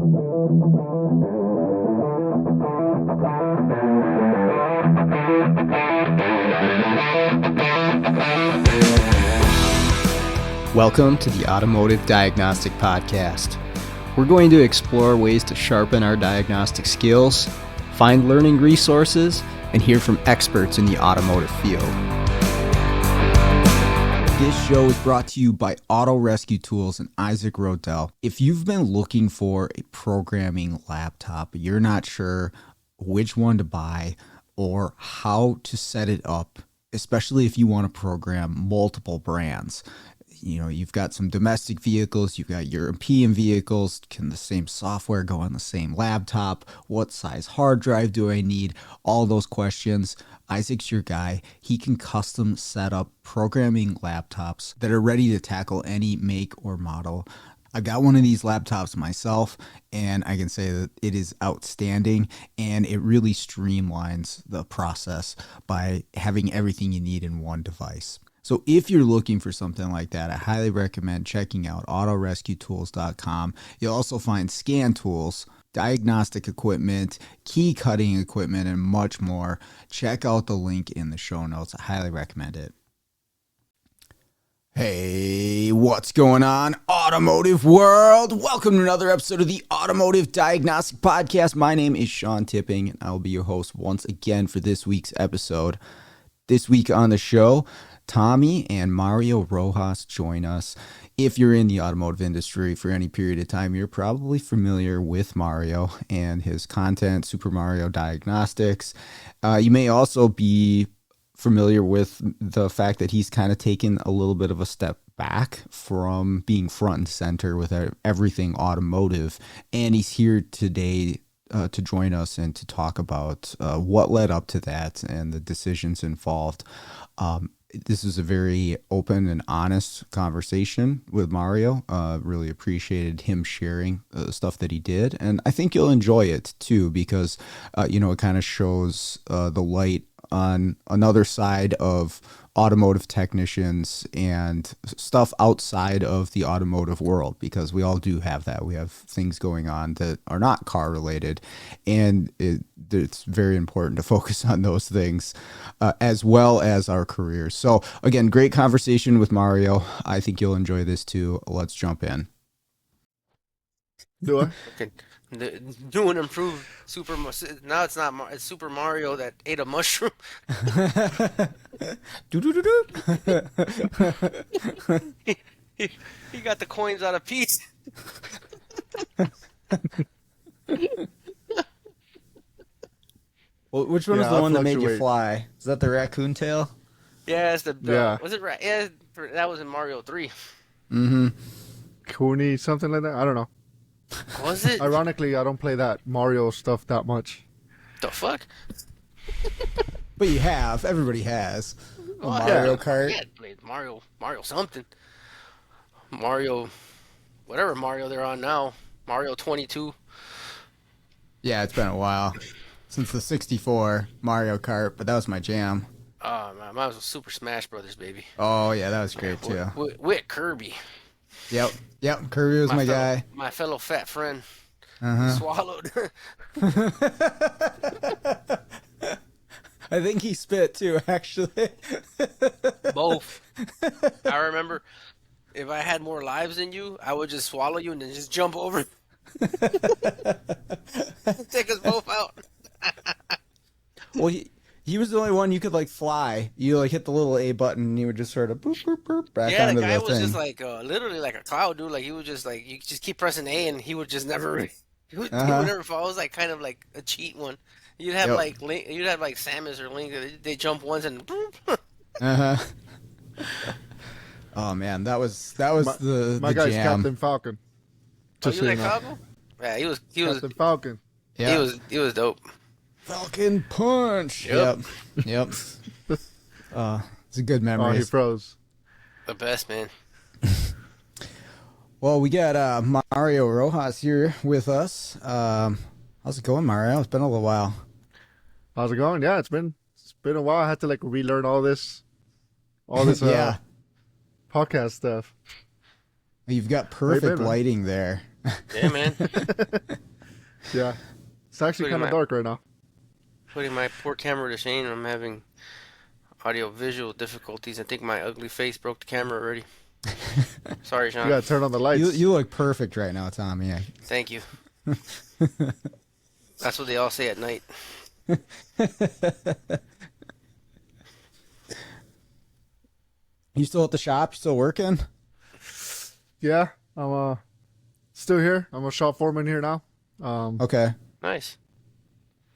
Welcome to the Automotive Diagnostic Podcast. We're going to explore ways to sharpen our diagnostic skills, find learning resources, and hear from experts in the automotive field. This show is brought to you by Auto Rescue Tools and Isaac Rodell. If you've been looking for a programming laptop, but you're not sure which one to buy or how to set it up, especially if you want to program multiple brands. You know, you've got some domestic vehicles, you've got European vehicles. Can the same software go on the same laptop? What size hard drive do I need? All those questions. Isaac's your guy. He can custom set up programming laptops that are ready to tackle any make or model. I got one of these laptops myself, and I can say that it is outstanding, and it really streamlines the process by having everything you need in one device. So if you're looking for something like that, I highly recommend checking out autorescuetools.com. You'll also find scan tools, diagnostic equipment, key cutting equipment, and much more. Check out the link in the show notes. I highly recommend it. Hey, what's going on, automotive world? Welcome to another episode of the Automotive Diagnostic Podcast. My name is Sean Tipping, and I will be your host once again for this week's episode. This week on the show, Tommy and Mario Rojas join us. If you're in the automotive industry for any period of time, you're probably familiar with Mario and his content, Super Mario Diagnostics. You may also be familiar with the fact that he's kind of taken a little bit of a step back from being front and center with everything automotive. And he's here today to join us and to talk about what led up to that and the decisions involved. This is a very open and honest conversation with Mario. Really appreciated him sharing the stuff that he did. And I think you'll enjoy it too, because, it kind of shows the light on another side of automotive technicians and stuff outside of the automotive world, because we all do have that. We have things going on that are not car related, and it's very important to focus on those things as well as our careers. So again, great conversation with Mario. I think you'll enjoy this too. Let's jump in. Do I? Okay. New and improved now it's not it's Super Mario that ate a mushroom. he got the coins out of Peach. Well, which one was the one that made you fly? Is that the raccoon tail? Yeah, it's was it right? Yeah, that was in Mario 3. Mm-hmm. Cooney, something like that. I don't know. Was it? Ironically, I don't play that Mario stuff that much. The fuck? But you have. Everybody has. Mario Kart. Yeah, played Mario something. Mario, whatever Mario they're on now. Mario 22. Yeah, it's been a while since the 64 Mario Kart, but that was my jam. Oh man, mine was Super Smash Brothers, baby. Oh yeah, that was great too. With Kirby. Yep. Kirby was my guy. My fellow fat friend. Uh-huh. Swallowed. I think he spit too, actually. Both. I remember if I had more lives than you, I would just swallow you and then just jump over. Take us both out. Well, he was the only one you could fly. You hit the little A button and he would just sort of boop boop boop back onto the thing. Yeah, the guy was just literally like a cloud, dude. Like he would just you just keep pressing A and he would just never he would never fall. It was kind of like a cheat one. You'd have you'd have Samus or Link. They jump once and Oh man, that was my guy's jam. Captain Falcon. Just you like Falcon? Yeah, he was Captain Falcon. Yeah, he was dope. Falcon Punch. Yep. It's a good memory. Oh, he froze. The best, man. Well, we got Mario Rojas here with us. How's it going, Mario? It's been a little while. How's it going? Yeah, it's been a while. I had to relearn all this yeah. podcast stuff. You've got perfect lighting there. Yeah, man. Yeah. It's actually Putting kind of my dark right now. putting my poor camera to shame. I'm having audio visual difficulties. I think my ugly face broke the camera already. Sorry, You Sean. gotta turn on the You lights. you look perfect right now, Tommy. Thank you. That's what they all say at night. You still at the shop? You still working? Yeah, I'm still here. I'm a shop foreman here now. Okay. Nice.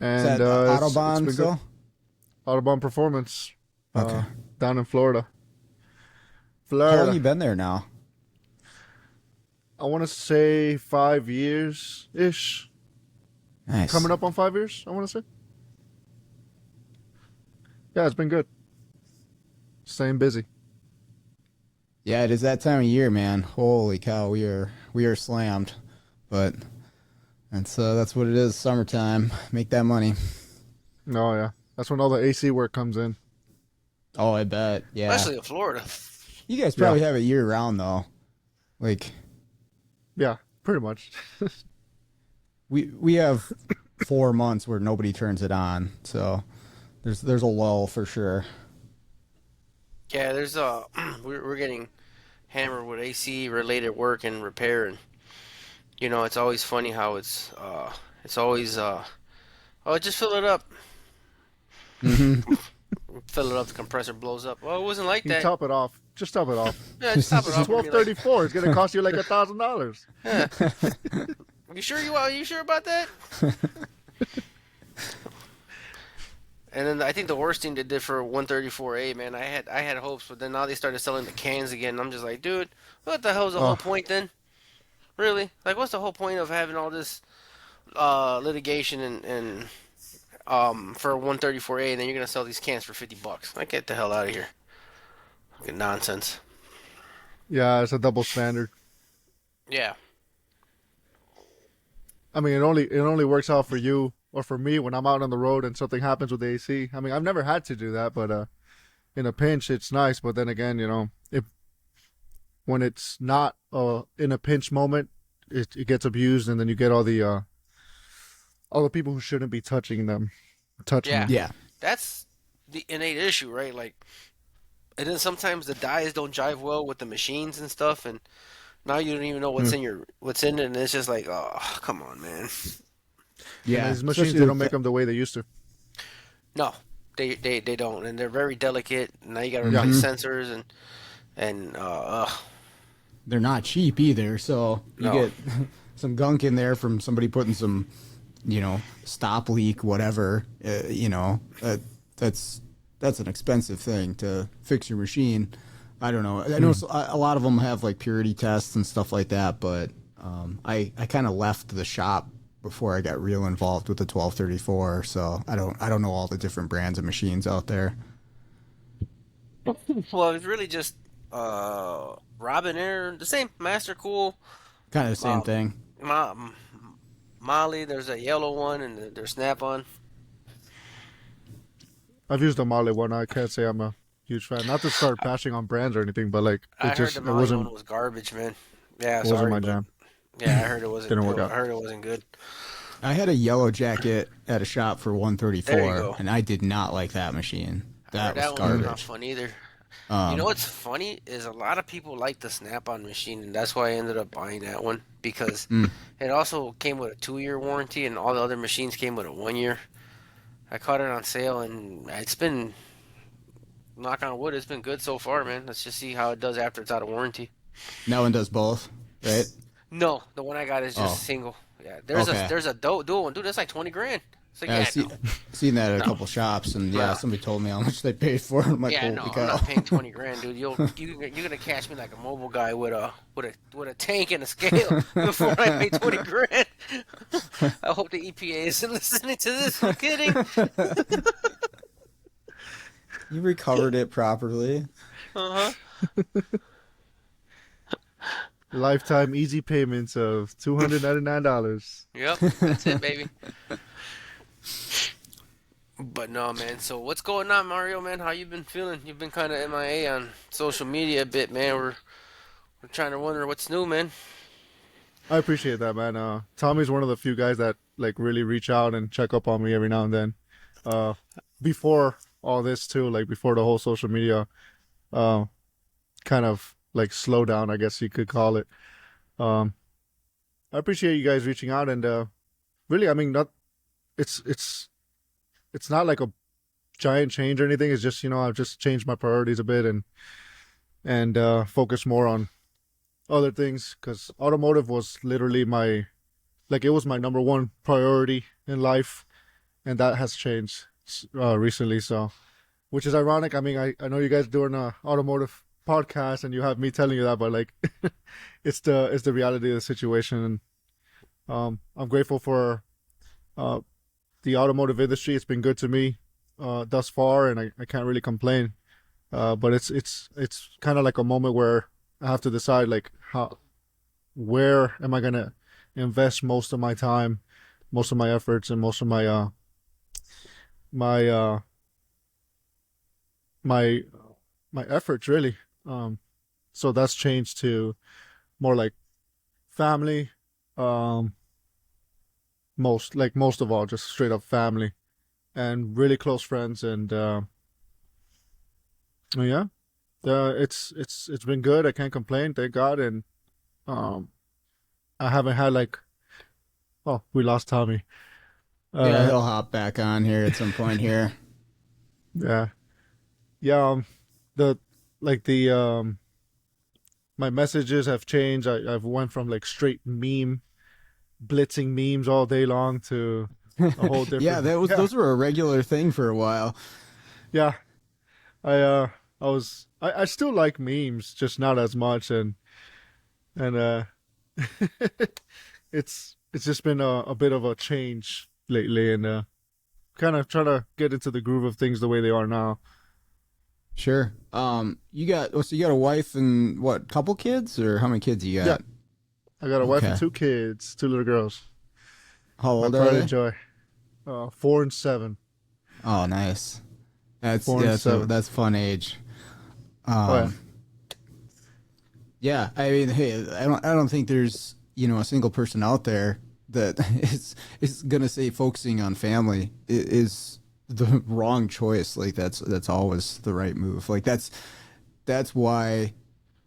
Is And that it's Autobahn been good. still? Autobahn Performance. Okay. Down in Florida. How long Florida. you been there now? I want to say 5 years ish. Nice. Coming up on 5 years, I want to say. Yeah, it's been good. Staying busy. Yeah, it is that time of year, man. Holy cow, we are slammed, but that's what it is. Summertime, make that money. Oh yeah, that's when all the AC work comes in. Oh, I bet. Yeah, Especially in Florida. you guys probably have it year round though. Like Yeah, pretty much. we have 4 months where nobody turns it on, so there's a lull for sure. Yeah, there's we're getting hammered with AC related work and repair, and it's always funny how it's always oh, just fill it up. Mm-hmm. Fill it up, the compressor blows up. Well, it wasn't like You that. top it off. Just top it off. Yeah, just top it off. $12.34. It's gonna cost you like $1,000. Yeah. You sure about that? And then I think the worst thing they did for 134A, man, I had hopes, but then now they started selling the cans again. And I'm just like, dude, what the hell's the whole point then? Really? Like, what's the whole point of having all this litigation and for 134A, and then you're gonna sell these cans for $50? Like, get the hell out of here! Fucking nonsense. Yeah, it's a double standard. Yeah. I mean, it only works out for you or for me when I'm out on the road and something happens with the AC. I mean, I've never had to do that, but in a pinch, it's nice. But then again, if when it's not in a pinch moment, it gets abused, and then you get all the people who shouldn't be touching them. Yeah. Yeah. That's the innate issue, right? Like, and then sometimes the dyes don't jive well with the machines and stuff, and now you don't even know what's in it, and it's just like, oh, come on, man. Yeah. And these machines, they don't make them the way they used to. No, they don't, and they're very delicate. Now you got to replace sensors and They're not cheap either, so you get some gunk in there from somebody putting some, stop leak, whatever. That's an expensive thing to fix your machine. I don't know. I know a lot of them have like purity tests and stuff like that, but I kind of left the shop before I got real involved with the 1234, so I don't know all the different brands of machines out there. Well, it's really just Robin Air, the same Master Cool, Kind of the same thing. Molly. There's a yellow one, and there's Snap-on. I've used the Male one. I can't say I'm a huge fan. Not to start bashing on brands or anything, but like I it heard just the it Molly wasn't one was garbage, man. Yeah, wasn't sorry, my but- jam. Yeah, I heard it wasn't. Didn't work out. I heard it wasn't good. I had a yellow jacket at a shop for There you 134, go. and I did not like that machine. That was That one was not garbage. fun either. You know what's funny is a lot of people like the Snap-on machine, and that's why I ended up buying that one, because it also came with a 2-year warranty, and all the other machines came with a 1-year. I caught it on sale, and it's been, knock on wood, it's been good so far, man. Let's just see how it does after it's out of warranty. No one does both, right? No, the one I got is just single. Yeah, there's Okay. there's a dual one, dude. That's like $20,000. It's like, Seen that at a couple shops, and somebody told me how much they paid for it. I'm like, yeah, holy no, cow. I'm not paying $20,000, dude. You're gonna catch me like a mobile guy with a tank and a scale before I pay $20,000. I hope the EPA isn't listening to this. I'm kidding. You recovered it properly. lifetime easy payments of $299. Yep, that's it, baby. But no, man. So what's going on, Mario? Man, how you been feeling? You've been kind of MIA on social media a bit, man. We're trying to wonder what's new, man. I appreciate that, man. Tommy's one of the few guys that like really reach out and check up on me every now and then. Uh, Before all this too, like before the whole social media, uh, kind of like slow down, I guess you could call it. Um, I appreciate you guys reaching out and really, I mean, not it's it's it's not like a giant change or anything. It's just I've just changed my priorities a bit and focus more on other things because automotive was literally it was my number one priority in life, and that has changed recently. So, which is ironic. I mean, I know you guys doing a automotive podcast, and you have me telling you that, but like, it's the reality of the situation. And I'm grateful for uh, the automotive industry. It's been good to me thus far, and I can't really complain. But it's kind of like a moment where I have to decide like where am I gonna invest most of my time, most of my efforts, and most of my my my efforts really. So that's changed to more like family, um, most of all, just straight up family and really close friends, and yeah, it's been good. I can't complain, thank God, and um, I haven't had like, oh, we lost Tommy. Yeah, Uh, he'll hop back on here at some point here. yeah, yeah. The like the my messages have changed. I've went from like straight blitzing memes all day long to a whole Yeah, different. Yeah, those were a regular thing for a while. yeah. I uh I still like memes, just not as much, and it's just been a bit of a change lately, and kind of trying to get into the groove of things the way they are now. Sure. So you got a wife and what, couple kids, or how many kids you Yeah, got? I got a wife and Okay. two kids, two little girls. How My old are pride and they? joy. 4 and 7. Oh, nice. Four and seven. That's fun age. Oh yeah. Um, yeah, I mean, hey, I don't think there's, a single person out there that is gonna say focusing on family is the wrong choice. Like that's always the right move. Like that's why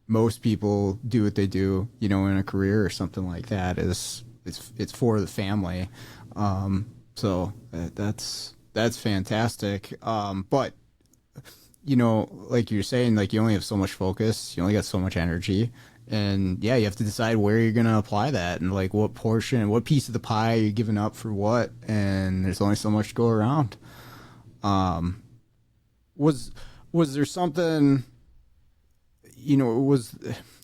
most people do what they do, in a career or something like that. Is it's for the family. So that's fantastic. But like you're saying, like you only have so much focus, you only got so much energy, and yeah, you have to decide where you're gonna apply that, and like what portion, what piece of the pie you're giving up for what, and there's only so much to go around. Um, was was there something,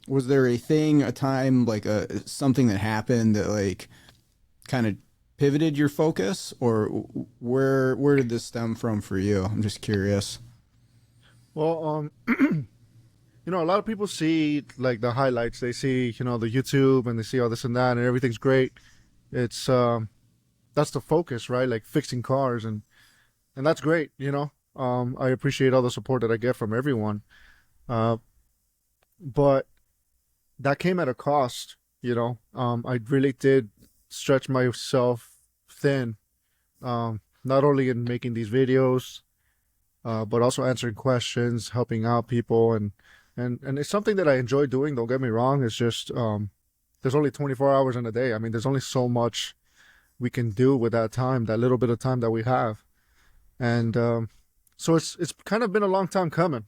was there a thing, a time, like something that happened that like kind of pivoted your focus, or where did this stem from for you? I'm just curious. Well, a lot of people see like the highlights. They see, the YouTube, and they see all this and that, and everything's great. It's that's the focus, right? Like fixing cars, and that's great. I appreciate all the support that I get from everyone. Uh, but that came at a cost. I really did stretch myself thin. Not only in making these videos, but also answering questions, helping out people, and it's something that I enjoy doing. Don't get me wrong. It's just there's only 24 hours in a day. I mean, there's only so much we can do with that time, that little bit of time that we have, and so it's kind of been a long time coming.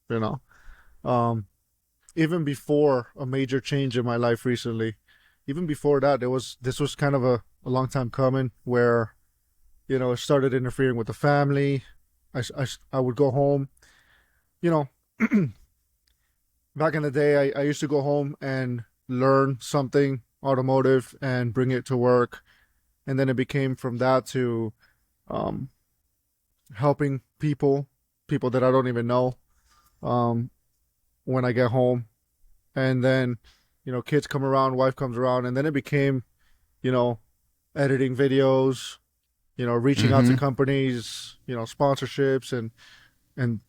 You know, um, even before a major change in my life recently, even before that, this was kind of a long time coming where it started interfering with the family. I would go home, you know, back in the day, I used to go home and learn something automotive and bring it to work. And then it became from that to um, helping people that I don't even know um, when I get home. And then, kids come around, wife comes around. And then it became, you know, editing videos, reaching out to Mm-hmm. companies, sponsorships and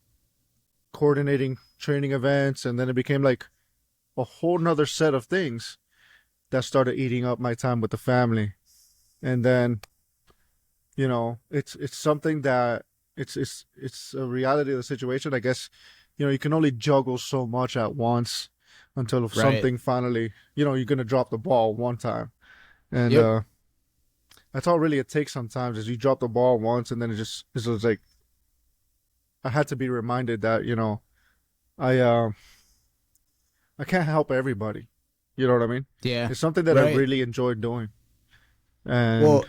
coordinating training events. And then it became like a whole nother set of things that started eating up my time with the family. And then, it's something that it's a reality of the situation. I guess, you can only juggle so much at once until Right. something finally, you're gonna drop the ball one time. And Yep. that's all really it takes sometimes is you drop the ball once and then it's just like I had to be reminded that, I I can't help everybody. You know what I mean? Yeah. It's something that I Right. really enjoy doing. And Well,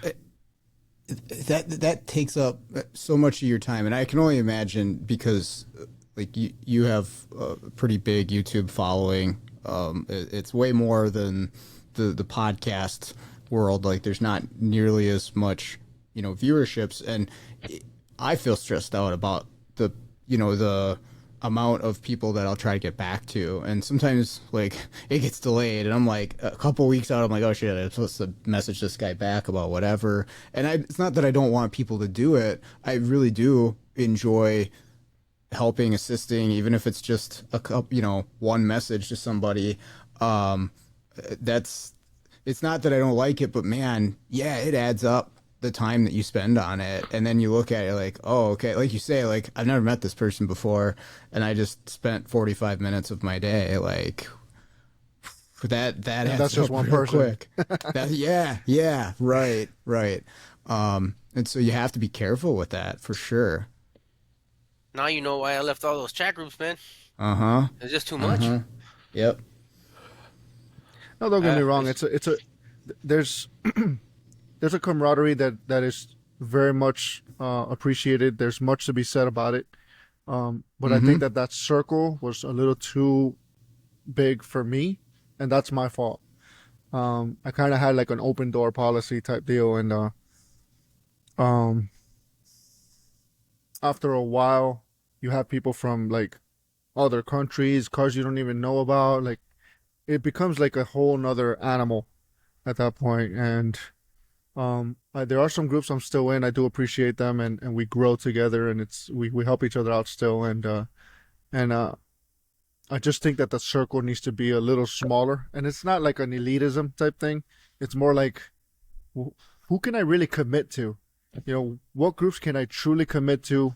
that takes up so much of your time, and I can only imagine because like you have a pretty big YouTube following. It's way more than the podcast world. Like, there's not nearly as much viewerships, and I feel stressed out about the amount of people that I'll try to get back to, and sometimes like it gets delayed and I'm like a couple weeks out, I'm like, oh shit, I'm supposed to message this guy back about whatever. And it's not that I don't want people to do it. I really do enjoy helping, assisting, even if it's just a couple, one message to somebody. That's It's not that I don't like it, but man, yeah, it adds up, the time that you spend on it. And then you look at it like, oh, okay, like you say, like, I've never met this person before and I just spent 45 minutes of my day, like, that adds that's just up one real person. quick. Yeah, right. And so you have to be careful with that for sure. Now you know why I left all those chat groups, man. Uh-huh. It's just too much. Yep. No, don't get me wrong. It's- It's a there's there's a camaraderie that is very much appreciated. There's much to be said about it. But I think that circle was a little too big for me, and that's my fault. I kind of had like an open door policy type deal, and after a while, you have people from like other countries, cars you don't even know about. Like, it becomes like a whole nother animal at that point. And there are some groups I'm still in. I do appreciate them, and we grow together, and we help each other out still. And I just think that the circle needs to be a little smaller, and it's not like an elitism type thing. It's more like, who can I really commit to? What groups can I truly commit to,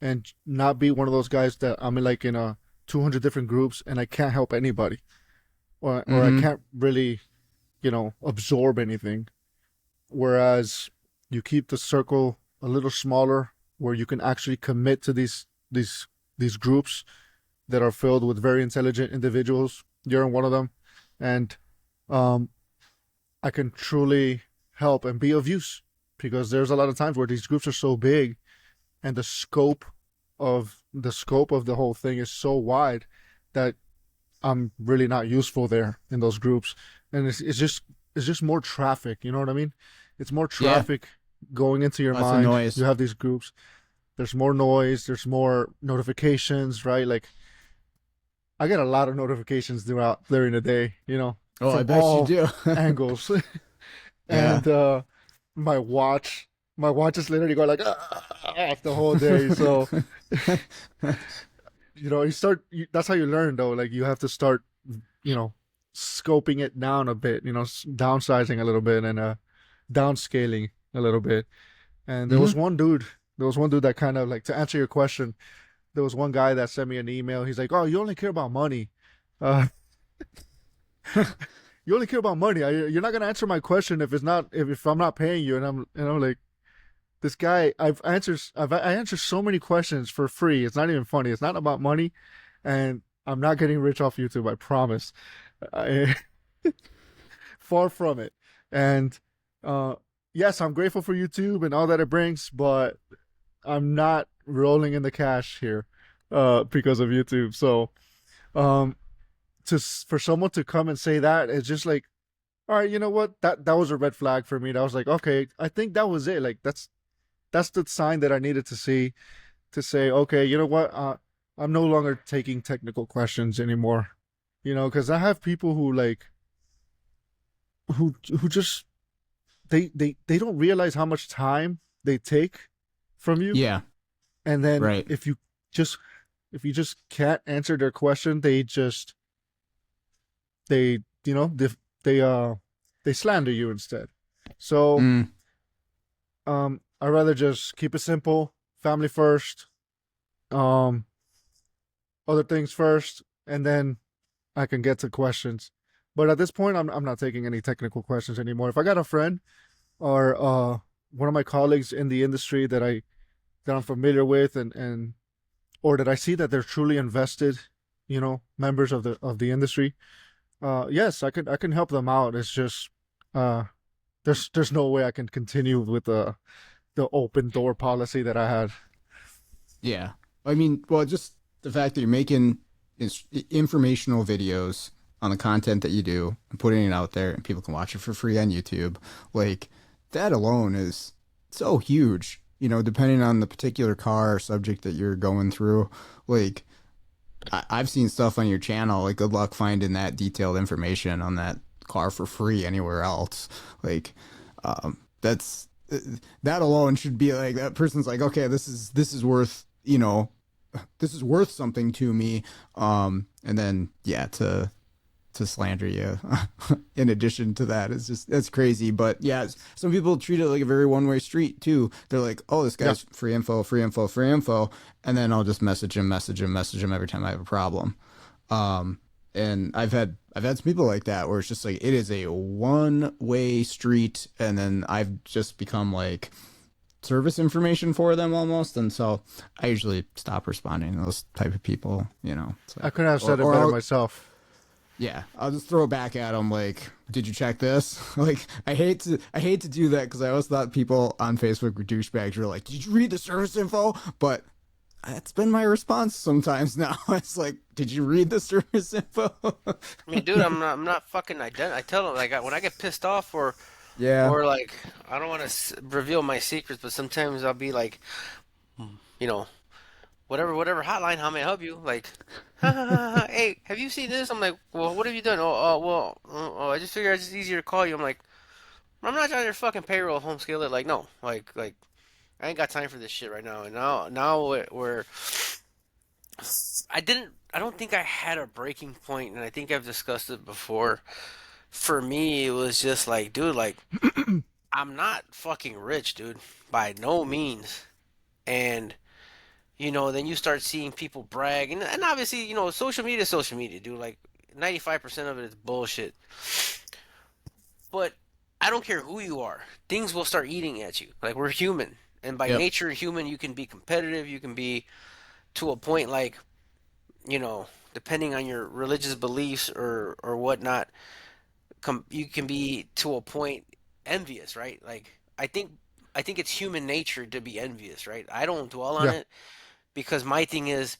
and not be one of those guys that I'm in like in a 200 different groups and I can't help anybody, or I can't really, absorb anything. Whereas you keep the circle a little smaller, where you can actually commit to these groups that are filled with very intelligent individuals. You're in one of them, and I can truly help and be of use, because there's a lot of times where these groups are so big, and the scope of the whole thing is so wide that I'm really not useful there in those groups, and it's just more traffic. You know what I mean? It's more traffic going into your Lots of mind. noise. You have these groups. There's more noise. There's more notifications, right? Like, I get a lot of notifications during the day. Oh, I from bet all you do. angles. And my watch is literally going like the whole day. So that's how you learn, though. Like, you have to start scoping it down a bit, downsizing a little bit, and downscaling a little bit. And there was one dude that kind of, like, to answer your question, there was one guy that sent me an email. He's like, oh, you only care about money. You only care about money. You're not gonna answer my question if I'm not paying you. And I'm like, this guy, I answer so many questions for free. It's not even funny. It's not about money, and I'm not getting rich off YouTube. I promise. Far from it. And yes, I'm grateful for YouTube and all that it brings, but I'm not rolling in the cash here because of YouTube. So for someone to come and say that, it's just like, all right, you know what? That was a red flag for me. That was like, okay, I think that was it. Like, that's the sign that I needed to see, to say, okay, you know what? I'm no longer taking technical questions anymore. Because I have people who just they don't realize how much time they take from you. Yeah. And then Right. if you just can't answer their question, they they slander you instead. So Mm, I'd rather just keep it simple, family first, um, other things first, and then I can get to questions. But at this point, I'm not taking any technical questions anymore. If I got a friend or one of my colleagues in the industry that I'm familiar with, and or that I see that they're truly invested, members of the industry, yes, I can help them out. It's just uh, there's no way I can continue with the open door policy that I had. yeah. I mean, well, just the fact that you're making informational videos on the content that you do and putting it out there and people can watch it for free on YouTube, like that alone is so huge, depending on the particular car or subject that you're going through. Like, I've seen stuff on your channel, like, good luck finding that detailed information on that car for free anywhere else. Like, that's that alone should be like that person's like, okay, this is worth this is worth something to me. And then yeah, to slander you in addition to that is just that's crazy. But yeah, some people treat it like a very one way street too. They're like, oh, this Yeah, guy's free info, free info, free info, and then I'll just message him every time I have a problem. Um, and I've had some people like that where it's just like it is a one way street, and then I've just become like service information for them almost, and so I usually stop responding to those type of people. So, I couldn't have said it or better I'll, myself. yeah, I'll just throw it back at them like, "Did you check this?" Like, I hate to do that because I always thought people on Facebook were douchebags. Were like, "Did you read the service info?" But that's been my response sometimes now. It's like, "Did you read the service info?" I mean, dude, I'm not fucking I tell them like when I get pissed off Yeah. or like I don't want to reveal my secrets, but sometimes I'll be like, you know, whatever hotline, how may I help you? Like, ha, ha, ha, ha, hey, have you seen this? I'm like, well, what have you done? I just figured it's just easier to call you. I'm like, I'm not on your fucking payroll, home skillet. Like, no, like I ain't got time for this shit right now. And now we're I don't think I had a breaking point, and I think I've discussed it before. For me, it was just like, dude, like I'm not fucking rich, dude, by no means. And then you start seeing people brag, and obviously, social media is social media, dude. Like 95% of it is bullshit. But I don't care who you are, things will start eating at you. Like we're human, and by Yep. nature, human, you can be competitive. You can be to a point like, depending on your religious beliefs or whatnot, you can be to a point envious, right? Like I think it's human nature to be envious, right? I don't dwell on Yeah, it because my thing is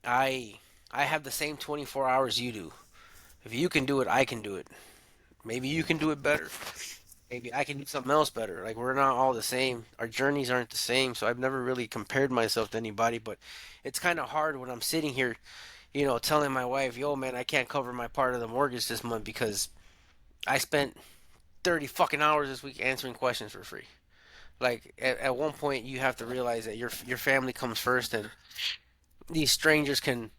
I I have the same 24 hours you do. If you can do it, I can do it. Maybe you can do it better. Maybe I can do something else better. Like we're not all the same. Our journeys aren't the same, so I've never really compared myself to anybody, but it's kind of hard when I'm sitting here, telling my wife, "Yo, man, I can't cover my part of the mortgage this month because I spent 30 fucking hours this week answering questions for free." Like at one point you have to realize that your family comes first, and these strangers can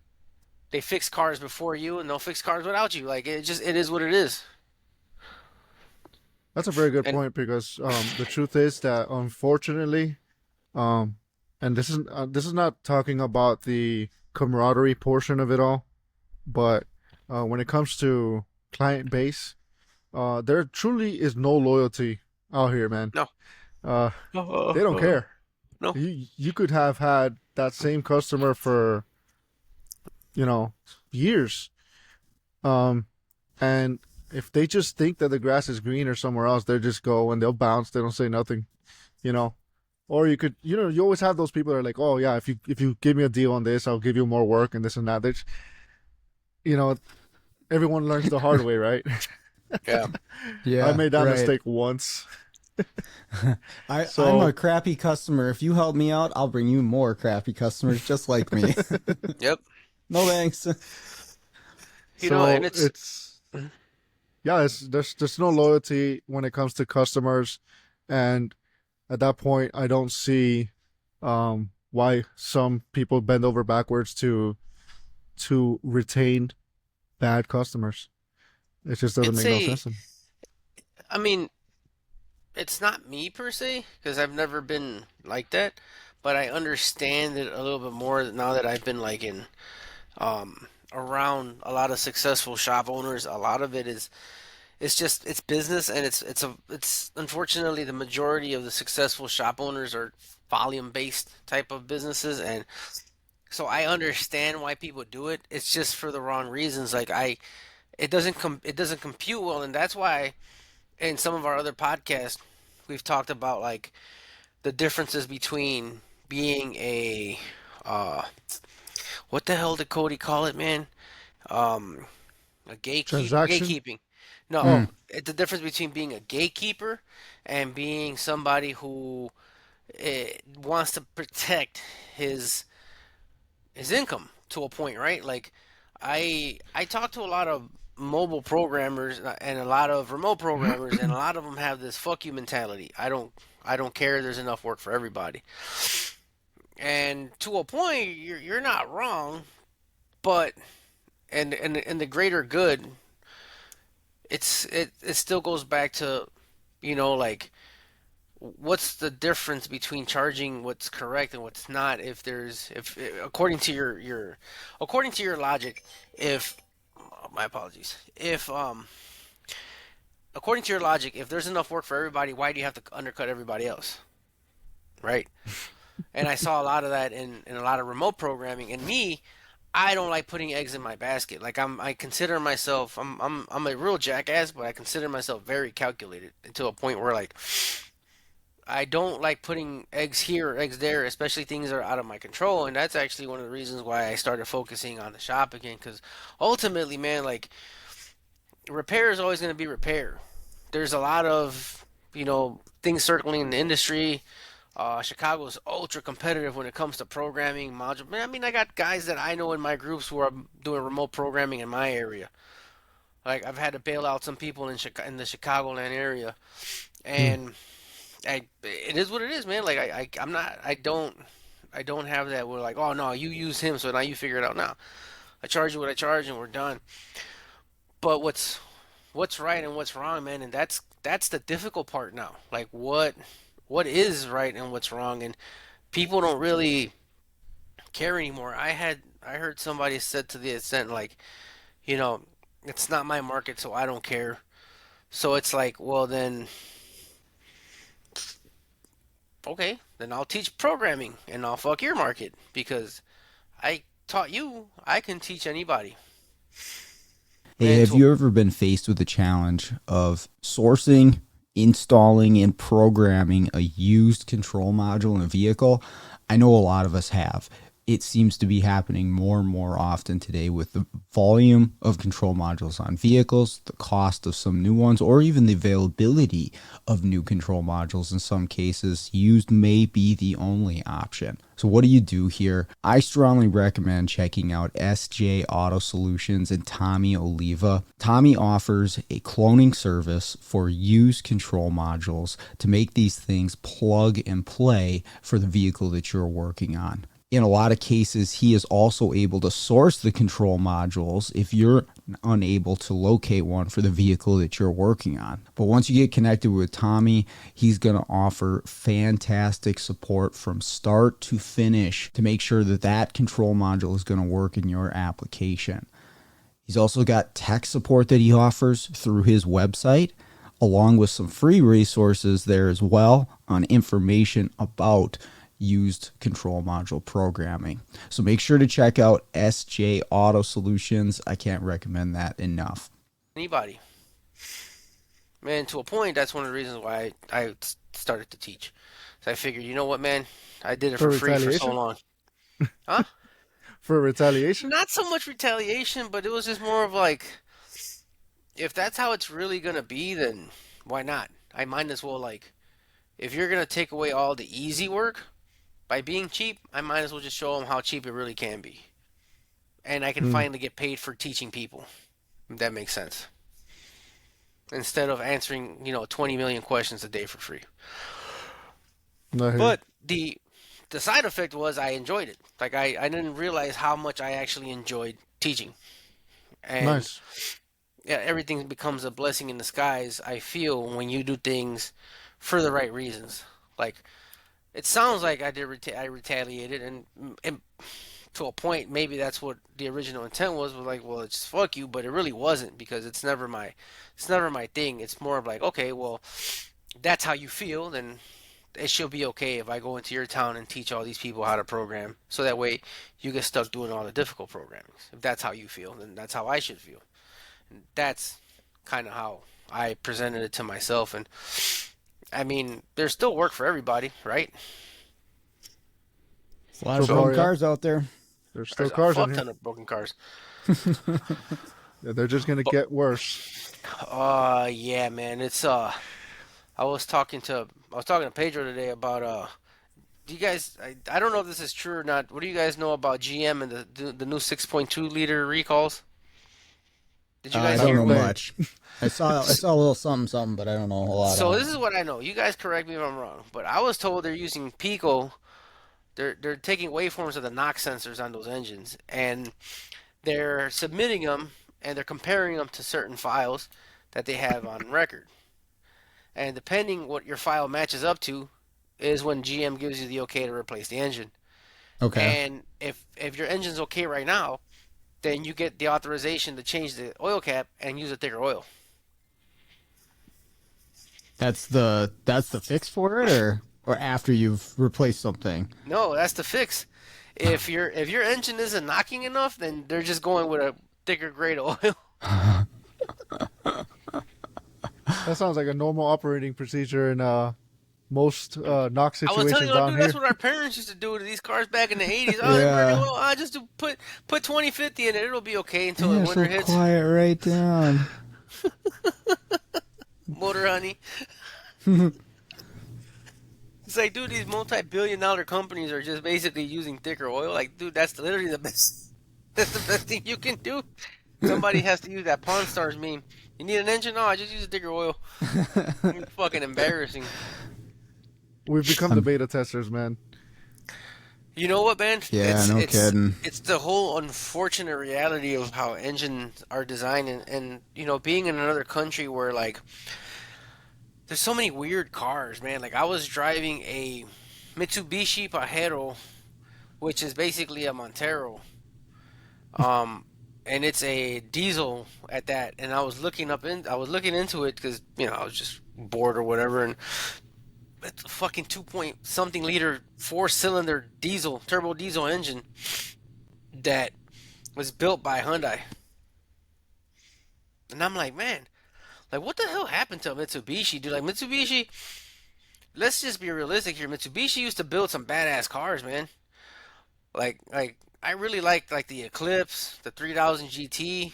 they fix cars before you and they'll fix cars without you. Like it is what it is. that's a very good And point because the truth is that unfortunately, um, and this is not talking about the camaraderie portion of it all, but when it comes to client base, there truly is no loyalty out here, man. no. Uh, they don't care. No. You could have had that same customer for you know years, um, and if they just think that the grass is greener somewhere else, they just go and they'll bounce. They don't say nothing, you know. Or you could, you always have those people that are like, oh yeah, if you give me a deal on this, I'll give you more work and this and that. You know, everyone learns the hard way, right? Yeah. I Yeah, made that right. mistake once. I'm a So crappy customer. If you help me out, I'll bring you more crappy customers just like me. Yep. No thanks. And so it's it's yeah, there's no loyalty when it comes to customers, and at that point, I don't see why some people bend over backwards to retain bad customers. It just doesn't It's make no a, sense. I mean, it's not me per se, because I've never been like that, but I understand it a little bit more now that I've been like in around a lot of successful shop owners. A lot of it is it's just it's business, and it's unfortunately the majority of the successful shop owners are volume based type of businesses, and so I understand why people do it. It's just for the wrong reasons. Like I it doesn't compute well, and that's why in some of our other podcasts we've talked about like the differences between being a uh what the hell did Cody call it, man? Um a Transaction. gatekeeping. No, Oh, Mm. it's the difference between being a gatekeeper and being somebody who wants to protect his his income to a point, right? Like I talk to a lot of mobile programmers and a lot of remote programmers, and a lot of them have this "fuck you" mentality. I don't care. There's enough work for everybody, and to a point, you're not wrong, but and the greater good, it still goes back to like what's the difference between charging what's correct and what's not if there's if according to your according to your logic if my apologies if according to your logic if there's enough work for everybody, why do you have to undercut everybody else, right? And I saw a lot of that in a lot of remote programming, and me, I don't like putting eggs in my basket. Like I consider myself I'm a real jackass, but I consider myself very calculated to a point where like I don't like putting eggs here or eggs there, especially things that are out of my control. And that's actually one of the reasons why I started focusing on the shop again. Because ultimately, man, like repair is always going to be repair. There's a lot of, things circling in the industry. Chicago's ultra competitive when it comes to programming module. Man, I mean, I got guys that I know in my groups who are doing remote programming in my area. Like I've had to bail out some people in the Chicagoland area, hmm. and it is what it is, man. Like I'm not, I don't have that. We're like, oh no, you use him, so now you figure it out. Now I charge you what I charge, and we're done. But what's right and what's wrong, man, and that's the difficult part now. Like what is right and what's wrong, and people don't really care anymore. I heard somebody said to the extent like, you know, it's not my market, so I don't care. So it's like, well then, okay, then I'll teach programming and I'll fuck your market because I taught you, I can teach anybody. Hey, Man, have you ever been faced with the challenge of sourcing, installing, and programming a used control module in a vehicle? I know a lot of us have. It seems to be happening more and more often today with the volume of control modules on vehicles, the cost of some new ones, or even the availability of new control modules. In some cases, used may be the only option. So what do you do here? I strongly recommend checking out SJ Auto Solutions and Tommy Oliva. Tommy offers a cloning service for used control modules to make these things plug and play for the vehicle that you're working on. In a lot of cases, he is also able to source the control modules if you're unable to locate one for the vehicle that you're working on. But once you get connected with Tommy, he's going to offer fantastic support from start to finish to make sure that that control module is going to work in your application. He's also got tech support that he offers through his website, along with some free resources there as well on information about used control module programming. So make sure to check out SJ Auto Solutions. I can't recommend that enough. anybody. Man, to a point, that's one of the reasons why I started to teach. So I figured, you know what, man, I did it For for free for so retaliation. long. Huh? For retaliation. Not so much retaliation, but it was just more of like, if that's how it's really gonna be, then why not? I might as well like, if you're gonna take away all the easy work by being cheap, I might as well just show them how cheap it really can be, and I can Hmm. finally get paid for teaching people. If that makes sense. Instead of answering, 20 million questions a day for free. No, here. But the side effect was I enjoyed it. Like I didn't realize how much I actually enjoyed teaching. And Nice. yeah, everything becomes a blessing in disguise. I feel when you do things for the right reasons. Like it sounds like I retaliated, and to a point, maybe that's what the original intent was like, well, it's fuck you, but it really wasn't because it's never my thing. It's more of like, okay, well, that's how you feel, then it should be okay if I go into your town and teach all these people how to program, so that way you get stuck doing all the difficult programming. If that's how you feel, then that's how I should feel. And that's kind of how I presented it to myself, and I mean, there's still work for everybody, right? A lot of So broken far, yeah. cars out there. There's still There's a cars in fuck here. ton of broken cars. Yeah, they're just gonna get worse. Yeah, man. It's I was talking to Pedro today about do you guys I don't know if this is true or not. What do you guys know about GM and the new 6.2 liter recalls? Did you I guys don't hear know about it? much. I saw a little something, but I don't know a lot So on this it. is what I know. You guys correct me if I'm wrong, but I was told they're using Pico. They're taking waveforms of the knock sensors on those engines and they're submitting them and they're comparing them to certain files that they have on record. And depending what your file matches up to is when GM gives you the okay to replace the engine. Okay. And if your engine's okay right now, then you get the authorization to change the oil cap and use a thicker oil. That's the fix for it, or after you've replaced something. No, that's the fix. If your engine isn't knocking enough, then they're just going with a thicker grade of oil. That sounds like a normal operating procedure in most knock I was telling situations you, down dude, here. that's what our parents used to do to these cars back in the 80s. Oh, Yeah. well, I just do put 2050 in it. It'll be okay until the Yeah, winter so hits. quiet right down. Motor honey. It's like, dude, these multi-billion-dollar companies are just basically using thicker oil. Like, dude, that's literally the best. That's the best thing you can do. Somebody has to use that Pawn Stars meme. You need an engine? No, I just use a thicker oil. It's fucking embarrassing. We've become the beta testers, man. You know what, man? Yeah, no kidding. It's the whole unfortunate reality of how engines are designed, and you know, being in another country where like there's so many weird cars, man. Like I was driving a Mitsubishi Pajero, which is basically a Montero, and it's a diesel at that. And I was looking into it because you know I was just bored or whatever, and it's a fucking 2 point something liter 4-cylinder diesel turbo diesel engine that was built by Hyundai. And I'm like, man, like what the hell happened to Mitsubishi, dude? Like Mitsubishi, let's just be realistic here. Mitsubishi used to build some badass cars, man. Like I really liked like the Eclipse, the 3000 GT.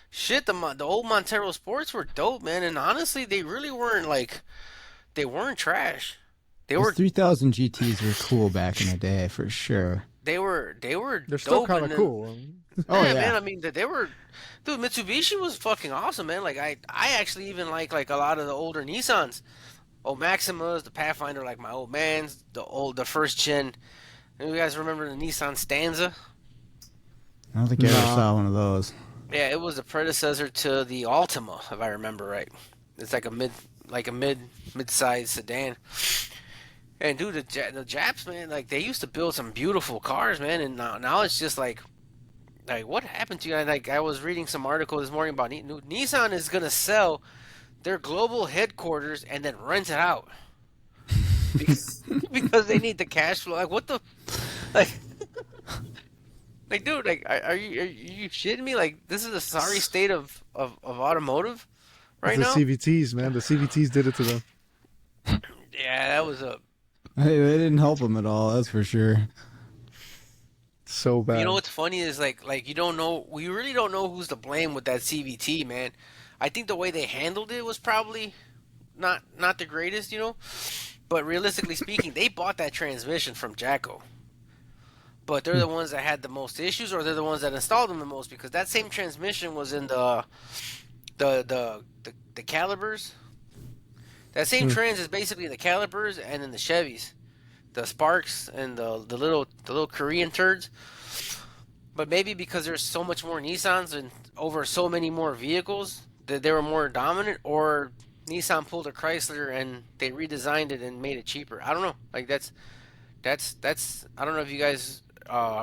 Shit, the old Montero Sports were dope, man. And honestly, they really weren't like they weren't trash. They Those were 3000 GTs were cool back in the day, for sure. they were They're still dope kind and of then, cool. Oh, yeah, yeah. man. I mean, they were, dude. Mitsubishi was fucking awesome, man. Like I actually even like a lot of the older Nissans, old Maximas, the Pathfinder, like my old man's, the first gen. You guys remember the Nissan Stanza? I don't think I ever Nah. saw one of those. Yeah, it was the predecessor to the Altima, if I remember right. It's like a mid-sized sedan. And dude, the Japs, man, like they used to build some beautiful cars, man, and now it's just like what happened to you? And like I was reading some article this morning about Nissan is gonna sell their global headquarters and then rent it out because they need the cash flow. Like what the like. Like, dude, like, are you shitting me? Like, this is a sorry state of automotive right The now. CVTs, man. The CVTs did it to them. Yeah, that was a. Hey, they didn't help him at all, that's for sure. So bad. You know what's funny is like you don't know. We really don't know who's to blame with that CVT, man. I think the way they handled it was probably not the greatest, you know. But realistically speaking, they bought that transmission from Jacko. But they're the ones that had the most issues, or they're the ones that installed them the most, because that same transmission was in the calipers. That same trans is basically the calipers and then the Chevys, the Sparks and the little Korean turds. But maybe because there's so much more Nissans and over so many more vehicles, that they were more dominant, or Nissan pulled a Chrysler and they redesigned it and made it cheaper. I don't know. Like that's. I don't know if you guys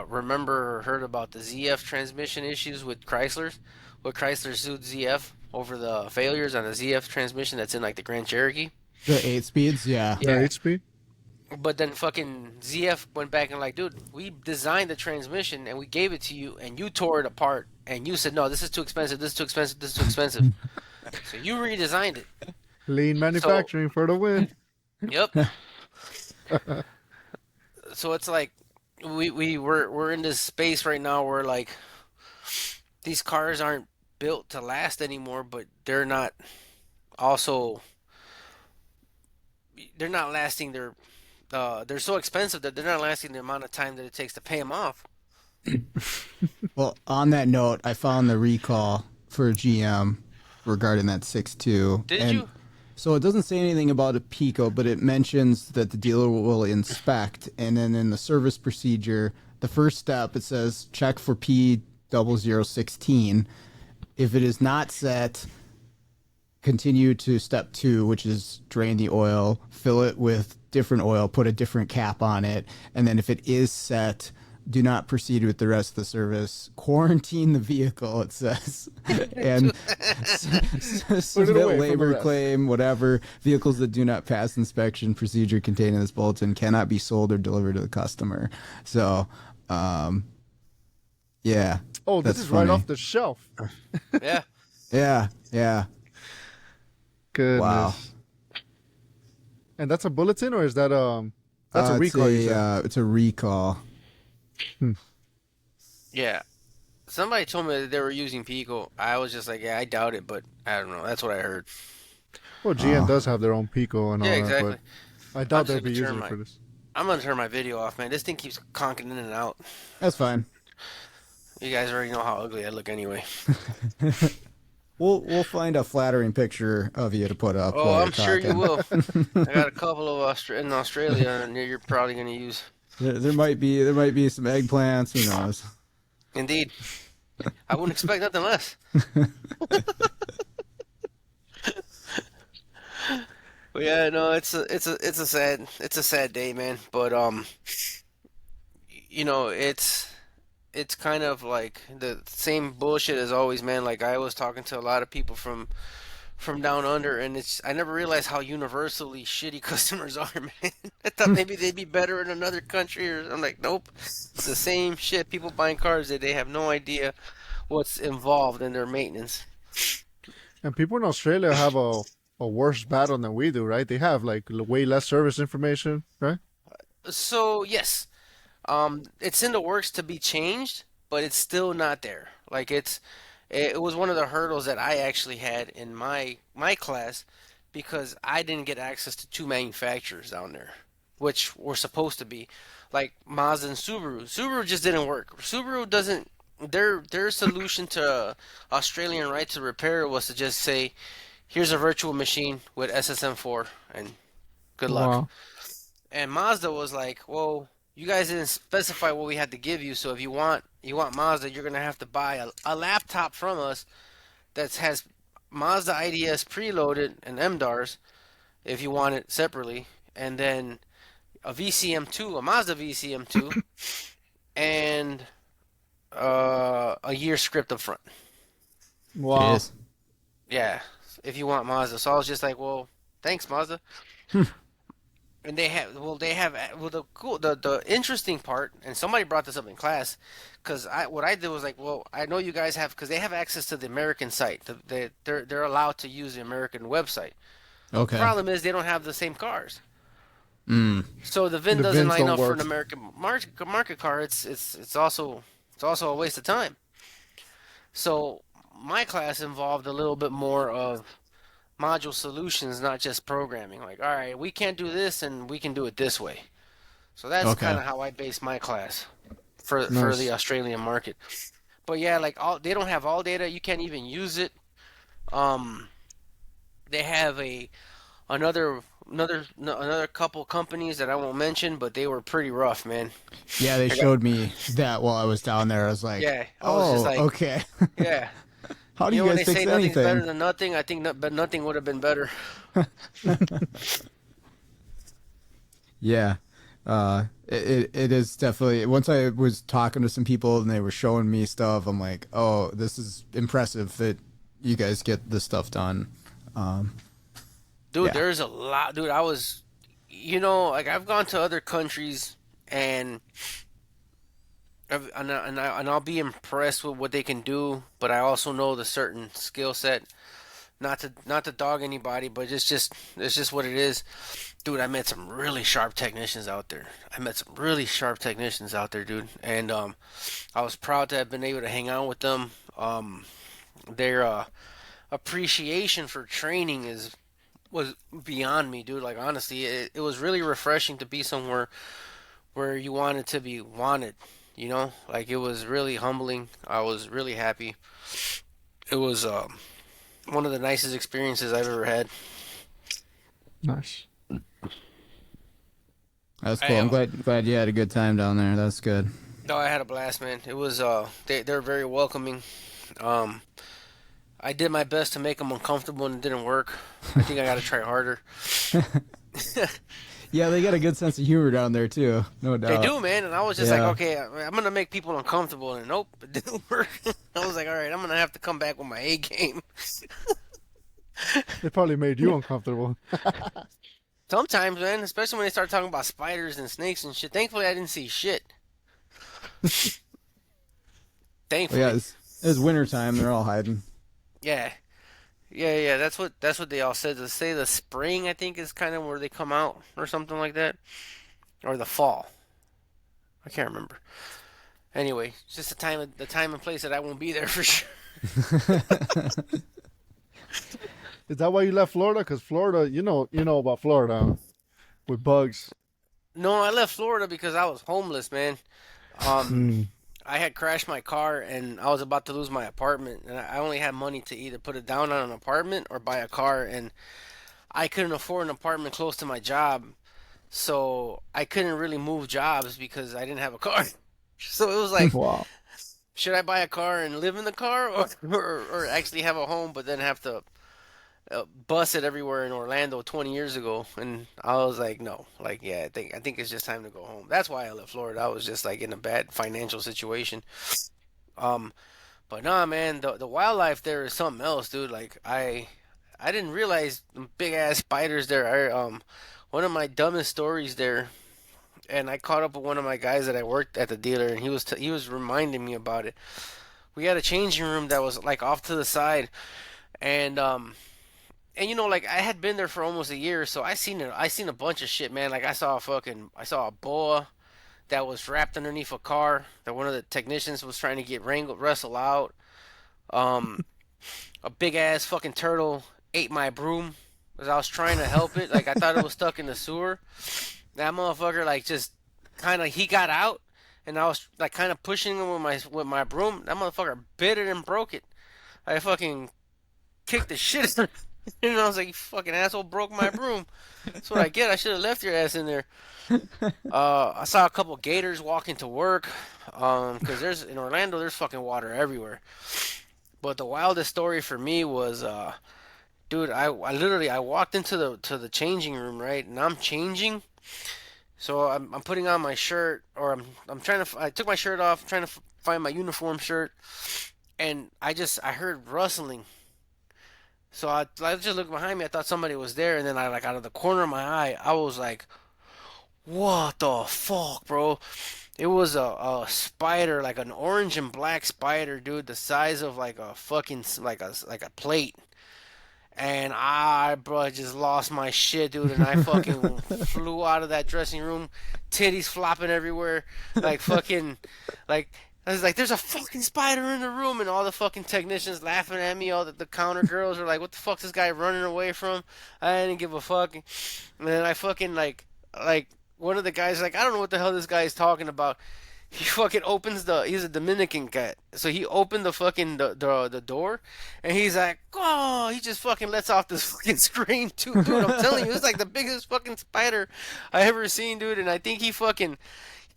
remember or heard about the ZF transmission issues with Chryslers. With Chrysler sued ZF over the failures on the ZF transmission that's in like the Grand Cherokee. The 8 speeds, yeah. The HP. But then fucking ZF went back and like, dude, we designed the transmission and we gave it to you and you tore it apart and you said, no, this is too expensive, this is too expensive, this is too expensive. So you redesigned it. Lean manufacturing for the win. Yep. So it's like we're in this space right now where like these cars aren't built to last anymore, but they're not also they're not lasting their they're so expensive that they're not lasting the amount of time that it takes to pay them off. Well, on that note, I found the recall for GM regarding that 6.2. Did you? So it doesn't say anything about a Pico, but it mentions that the dealer will inspect, and then in the service procedure, the first step, it says check for P0016. If it is not set, continue to step 2, which is drain the oil, fill it with different oil, put a different cap on it, and then if it is set, do not proceed with the rest of the service. Quarantine the vehicle, it says, and submit labor claim, whatever. Vehicles that do not pass inspection procedure contained in this bulletin cannot be sold or delivered to the customer. So, yeah. Oh, this is funny. right off the shelf. Yeah. Yeah. Goodness. Wow. And that's a bulletin, or is that that's a recall? It's a recall. Yeah. Somebody told me that they were using Pico. I was just like, yeah, I doubt it, but I don't know. That's what I heard. Well, GM does have their own Pico and all Yeah, exactly. that, but I doubt they'd be using it for this. I'm gonna turn my video off, man. This thing keeps conking in and out. That's fine. You guys already know how ugly I look anyway. We'll find a flattering picture of you to put up. Oh, while I'm you're sure you talking. will. I got a couple of in Australia, and you're probably gonna use. There might be some eggplants. Who knows? Indeed, I wouldn't expect nothing less. But yeah, no, it's a sad day, man. But you know, it's kind of like the same bullshit as always, man. Like I was talking to a lot of people from down under, and I never realized how universally shitty customers are, man. I thought maybe they'd be better in another country, or I'm like, nope, it's the same shit. People buying cars that they have no idea what's involved in their maintenance. And people in Australia have a worse battle than we do, right? They have like way less service information, right? So yes, it's in the works to be changed, but it's still not there. Like it was one of the hurdles that I actually had in my class because I didn't get access to 2 manufacturers down there, which were supposed to be like Mazda and Subaru. Subaru just didn't work. Subaru doesn't. Their solution to Australian right to repair was to just say, here's a virtual machine with SSM4 and good luck. Wow. And Mazda was like, well, you guys didn't specify what we had to give you, so if you want Mazda, you're going to have to buy a laptop from us that has Mazda IDS preloaded and MDARS if you want it separately, and then a VCM2, a Mazda VCM2, and a year script up front. Wow. Jeez. Yeah, if you want Mazda. So I was just like, well, thanks, Mazda. And the interesting part, and somebody brought this up in class, because what I did was like, well, I know you guys have, because they have access to the American site. They're allowed to use the American website. Okay. The problem is they don't have the same cars. So the VIN The doesn't VINs line don't up for work. an American market car. It's also a waste of time. So my class involved a little bit more of module solutions, not just programming. Like, all right, we can't do this, and we can do it this way. So that's Okay. kind of how I base my class for Nice. the Australian market. But yeah, like they don't have all data. You can't even use it. They have another couple companies that I won't mention, but they were pretty rough, man. Yeah, they showed me that while I was down there. I was like, Yeah, I was just like, okay. yeah. How do You you know when guys they fix say nothing's better anything? than nothing, I think but nothing would have been better. Yeah. It is definitely, once I was talking to some people and they were showing me stuff, I'm like, oh, this is impressive that you guys get this stuff done. Um, Dude, yeah. there's a lot. Dude, I was, like I've gone to other countries and and I'll be impressed with what they can do, but I also know the certain skill set. Not to dog anybody, but it's just what it is. Dude, I met some really sharp technicians out there. Dude, and I was proud to have been able to hang out with them. Their appreciation for training is was beyond me, dude. Like honestly, it was really refreshing to be somewhere where you wanted to be wanted. Like it was really humbling. I was really happy. It was one of the nicest experiences I've ever had. Nice. That's I cool. I'm glad you had a good time down there. That's good. No, I had a blast, man. It was they're very welcoming. Um, I did my best to make them uncomfortable and it didn't work. I think I got to try harder. Yeah, they got a good sense of humor down there too, no They doubt. do, man. And I was just like, Yeah. okay, I'm gonna make people uncomfortable, and nope, it didn't work. I was like, all right, I'm gonna have to come back with my A game. They probably made you uncomfortable. Sometimes, man, especially when they start talking about spiders and snakes and shit. Thankfully, I didn't see shit. Well, yeah, Thankfully, it's winter time. They're all hiding. yeah, yeah. That's what they all said. They say the spring, I think, is kind of where they come out or something like that, or the fall. I can't remember. Anyway, it's just the time and place that I won't be there for sure. Is that why you left Florida? Because Florida, you know about Florida, huh? With bugs. No, I left Florida because I was homeless, man. Um, Mm. I had crashed my car and I was about to lose my apartment, and I only had money to either put it down on an apartment or buy a car, and I couldn't afford an apartment close to my job, so I couldn't really move jobs because I didn't have a car. So it was like, Wow. should I buy a car and live in the car, or actually have a home but then have to bus it everywhere in Orlando 20 years ago? And I was like, no, like yeah, I think it's just time to go home. That's why I left Florida. I was just like in a bad financial situation. Um, but nah, man, the wildlife there is something else, dude. Like I didn't realize the big ass spiders there. One of my dumbest stories there, and I caught up with one of my guys that I worked at the dealer, and he was reminding me about it. We had a changing room that was like off to the side, and like I had been there for almost a year, so I seen a bunch of shit, man. Like I saw a boa that was wrapped underneath a car that one of the technicians was trying to get wrestle out. Um, a big ass fucking turtle ate my broom because I was trying to help it. Like I thought it was stuck in the sewer. That motherfucker like just kind of he got out, and I was like kind of pushing him with my broom. That motherfucker bit it and broke it. I fucking kicked the shit out of him. And I was like, you fucking asshole broke my broom. That's what I get. I should have left your ass in there. I saw a couple gators walking to work. Cause in Orlando there's fucking water everywhere. But the wildest story for me was, dude, I literally I walked into the changing room, right, and I'm changing. So I'm putting on my shirt, or I'm trying to I took my shirt off, trying to find my uniform shirt, and I heard rustling. So I just looked behind me. I thought somebody was there, and then I like out of the corner of my eye, I was like, "What the fuck, bro?" It was a spider, like an orange and black spider, dude, the size of like a fucking like a plate. And bro, I just lost my shit, dude. And I fucking flew out of that dressing room, titties flopping everywhere, like fucking, like I was like, "There's a fucking spider in the room," and all the fucking technicians laughing at me. All the counter girls are like, "What the fuck's this guy running away from?" I didn't give a fuck. And then I fucking like one of the guys like, I don't know what the hell this guy is talking about. He fucking opens he's a Dominican cat. So he opened the fucking the door, and he's like, oh, he just fucking lets off this fucking scream too, dude. I'm telling you, it's like the biggest fucking spider I ever seen, dude. And I think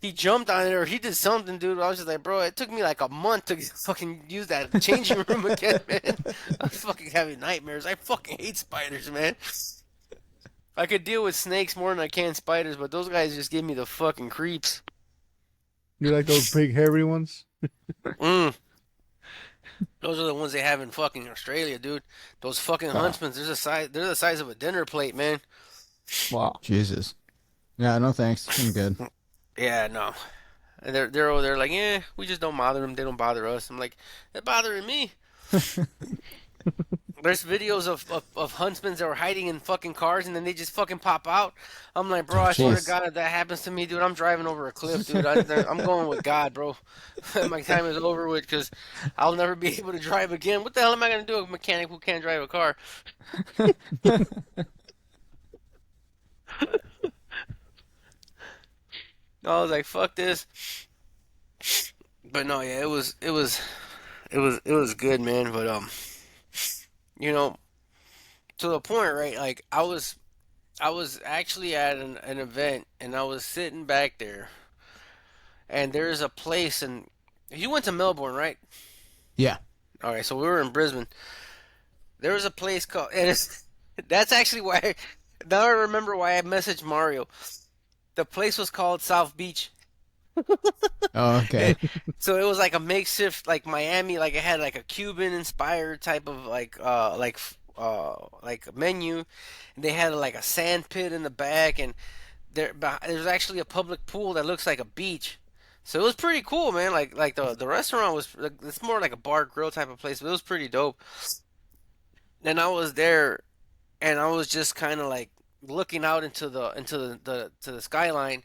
he jumped on it or he did something, dude. I was just like, bro, it took me like a month to fucking use that changing room again, man. I was fucking having nightmares. I fucking hate spiders, man. I could deal with snakes more than I can spiders, but those guys just give me the fucking creeps. You like those big hairy ones? Mm. Those are the ones they have in fucking Australia, dude. Those fucking Oh, huntsmen, they're the size of a dinner plate, man. Wow. Jesus. Yeah, no thanks. I'm good. Yeah, no. And they're over there like, yeah, we just don't bother them. They don't bother us. I'm like, they're bothering me. There's videos of huntsmen that were hiding in fucking cars and then they just fucking pop out. I'm like, bro, Oh, I swear to jeez. God, if that happens to me, dude, I'm driving over a cliff, dude. I'm going with God, bro. My time is over with because I'll never be able to drive again. What the hell am I going to do with a mechanic who can't drive a car? I was like, fuck this. But no, yeah, it was good, man. But you know, to the point, right? Like I was actually at an event and I was sitting back there and there's a place and you went to Melbourne, right? Yeah. All right, so we were in Brisbane. There was a place called and it's that's actually why now I remember why I messaged Mario. The place was called South Beach. Oh, okay. It, so it was like a makeshift like Miami, like it had like a Cuban inspired type of like menu. And they had like a sand pit in the back and there's actually a public pool that looks like a beach. So it was pretty cool, man. Like the restaurant was like, it's more like a bar grill type of place, but it was pretty dope. And I was there and I was just kind of like looking out into the to the skyline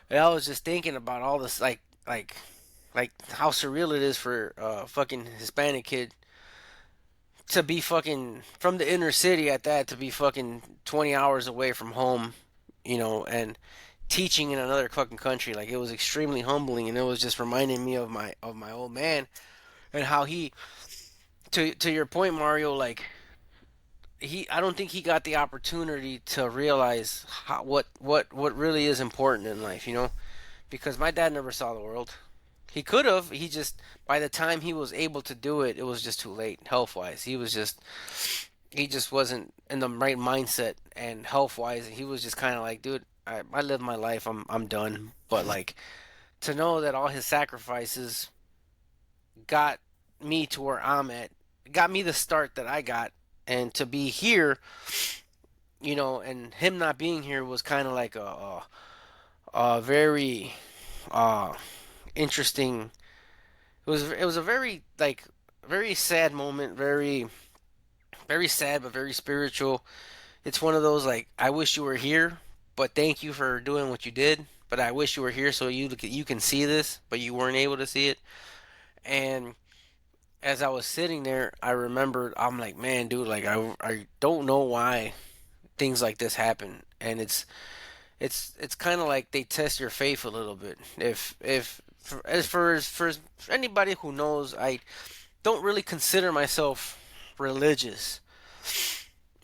and I was just thinking about all this like how surreal it is for a fucking Hispanic kid to be fucking from the inner city at that to be fucking 20 hours away from home, and teaching in another fucking country. Like it was extremely humbling and it was just reminding me of my old man and how he to your point Mario, like I don't think he got the opportunity to realize what really is important in life, because my dad never saw the world. He could have. He just by the time he was able to do it, it was just too late health wise. He just wasn't in the right mindset and health wise. He was just kind of like, dude, I lived my life. I'm done. But like to know that all his sacrifices got me to where I'm at, got me the start that I got, and to be here, and him not being here was kind of like a very uh interesting. It was a very like very sad moment, very very sad but very spiritual. It's one of those like I wish you were here, but thank you for doing what you did. But I wish you were here so you can see this, but you weren't able to see it. And as I was sitting there, I remembered I'm like, man, dude, like I don't know why things like this happen, and it's kind of like they test your faith a little bit. If for anybody who knows, I don't really consider myself religious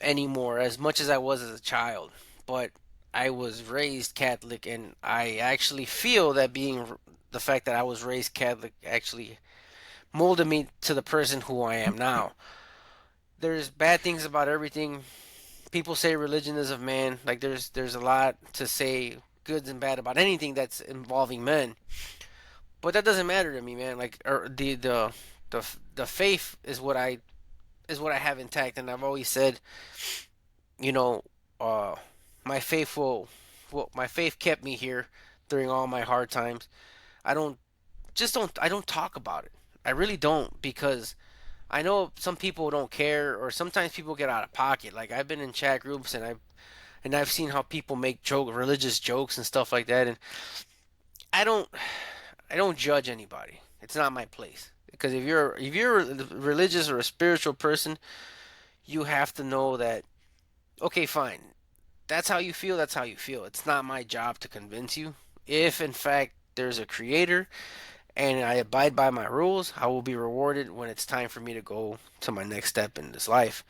anymore as much as I was as a child, but I was raised Catholic, and I actually feel that the fact that I was raised Catholic actually molded me to the person who I am now. There's bad things about everything. People say religion is of man. Like there's a lot to say good and bad about anything that's involving men. But that doesn't matter to me, man. Like the the faith is what I have intact, and I've always said, you know, uh, my faith my faith kept me here during all my hard times. I don't talk about it. I really don't because I know some people don't care, or sometimes people get out of pocket. Like I've been in chat groups and I've seen how people make religious jokes and stuff like that, and I don't I don't judge anybody. It's not my place. Because if you're a religious or a spiritual person, you have to know that okay, fine. That's how you feel, that's how you feel. It's not my job to convince you. If in fact there's a creator and I abide by my rules, I will be rewarded when it's time for me to go to my next step in this life.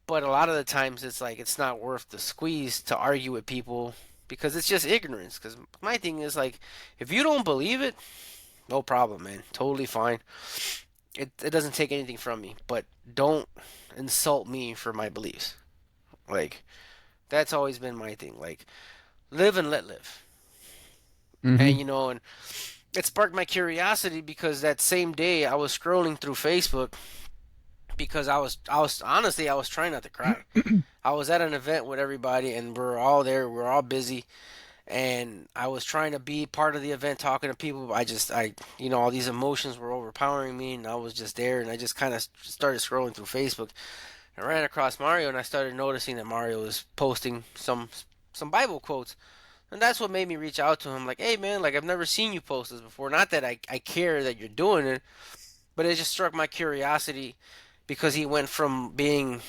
But a lot of the times it's like it's not worth the squeeze to argue with people because it's just ignorance. Because my thing is like, if you don't believe it, no problem, man. Totally fine. It doesn't take anything from me, but don't insult me for my beliefs. Like that's always been my thing. Like live and let live. And Mm-hmm. and it sparked my curiosity because that same day I was scrolling through Facebook because I was honestly I was trying not to cry. I was at an event with everybody and we're all there, we're all busy, and I was trying to be part of the event talking to people, but all these emotions were overpowering me and I was just there and I just kind of started scrolling through Facebook. I ran across Mario and I started noticing that Mario was posting some Bible quotes. And that's what made me reach out to him like, "Hey man, like I've never seen you post this before. Not that I care that you're doing it, but it just struck my curiosity because he went from being